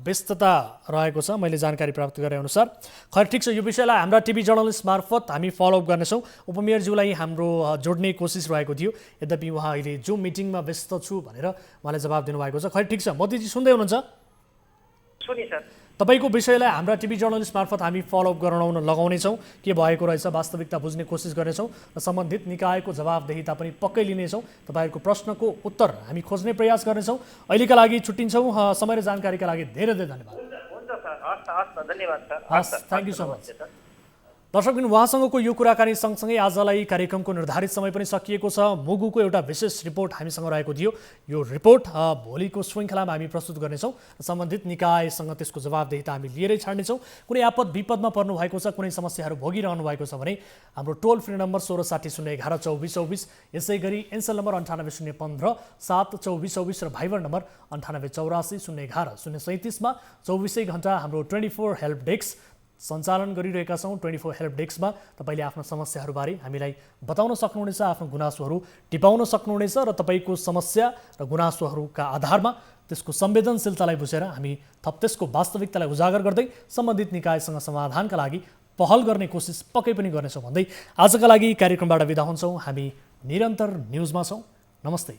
व्यस्तता रहेको छ मैले जानकारी प्राप्त गरे अनुसार। खैर ठिक छ, यो विषयलाई हाम्रा टिभी जर्नलिस्ट मार्फत हामी फलोअप गर्नेछौँ। उपमेयरज्यूलाई हाम्रो जोड्ने कोसिस रहेको थियो, यद्यपि उहाँ अहिले जुम मिटिङमा व्यस्त छु भनेर उहाँले जवाब दिनुभएको छ। खैर ठिक छ, मोदीजी सुन्दै हुनुहुन्छ? सुनि सर। तपाईँको विषयलाई हाम्रा टिभी जर्नलिस्ट मार्फत हामी फलोअप गराउन लगाउनेछौँ, के भएको रहेछ वास्तविकता बुझ्ने कोसिस गर्नेछौँ र सम्बन्धित निकायको जवाबदेहिता पनि पक्कै लिनेछौँ। तपाईँहरूको प्रश्नको उत्तर हामी खोज्ने प्रयास गर्नेछौँ। अहिलेका लागि छुट्टिन्छौँ। समय र जानकारीका लागि धेरै धेरै धन्यवाद। हुन्छ सर, हस् धन्यवाद सर। हस्, थ्याङ्क यू सो मच। दर्शकबिन, उहाँसँगको यो कुराकानी सँगसँगै आजलाई कार्यक्रमको निर्धारित समय पनि सकिएको छ। मुगुको एउटा विशेष रिपोर्ट हामीसँग रहेको थियो। यो रिपोर्ट भोलिको श्रृङ्खलामा हामी प्रस्तुत गर्नेछौँ र सम्बन्धित निकायसँग त्यसको जवाबदेहिता हामी लिएरै छाड्नेछौँ। कुनै आपद विपदमा पर्नु भएको छ, कुनै समस्याहरू भोगिरहनु भएको छ भने हाम्रो टोल फ्री नम्बर 1660 011 2424, यसै गरी एन्सल नम्बर 98 015 7 2424 र भाइबर नम्बर 98 84 011 037मा 24 घण्टा हाम्रो 24 हेल्प डेस्क सञ्चालन गरिरहेका छौँ। 24 हेल्प डेस्कमा तपाईँले आफ्ना समस्याहरूबारे हामीलाई बताउन सक्नुहुनेछ, आफ्नो गुनासोहरू टिपाउन सक्नुहुनेछ र तपाईँको समस्या र गुनासोहरूका आधारमा त्यसको संवेदनशीलतालाई बुझेर हामी थप त्यसको वास्तविकतालाई उजागर गर्दै सम्बन्धित निकायसँग समाधानका लागि पहल गर्ने कोसिस पक्कै पनि गर्नेछौँ भन्दै आजका लागि कार्यक्रमबाट बिदा हुन्छौँ। हामी निरन्तर न्युजमा छौँ। नमस्ते।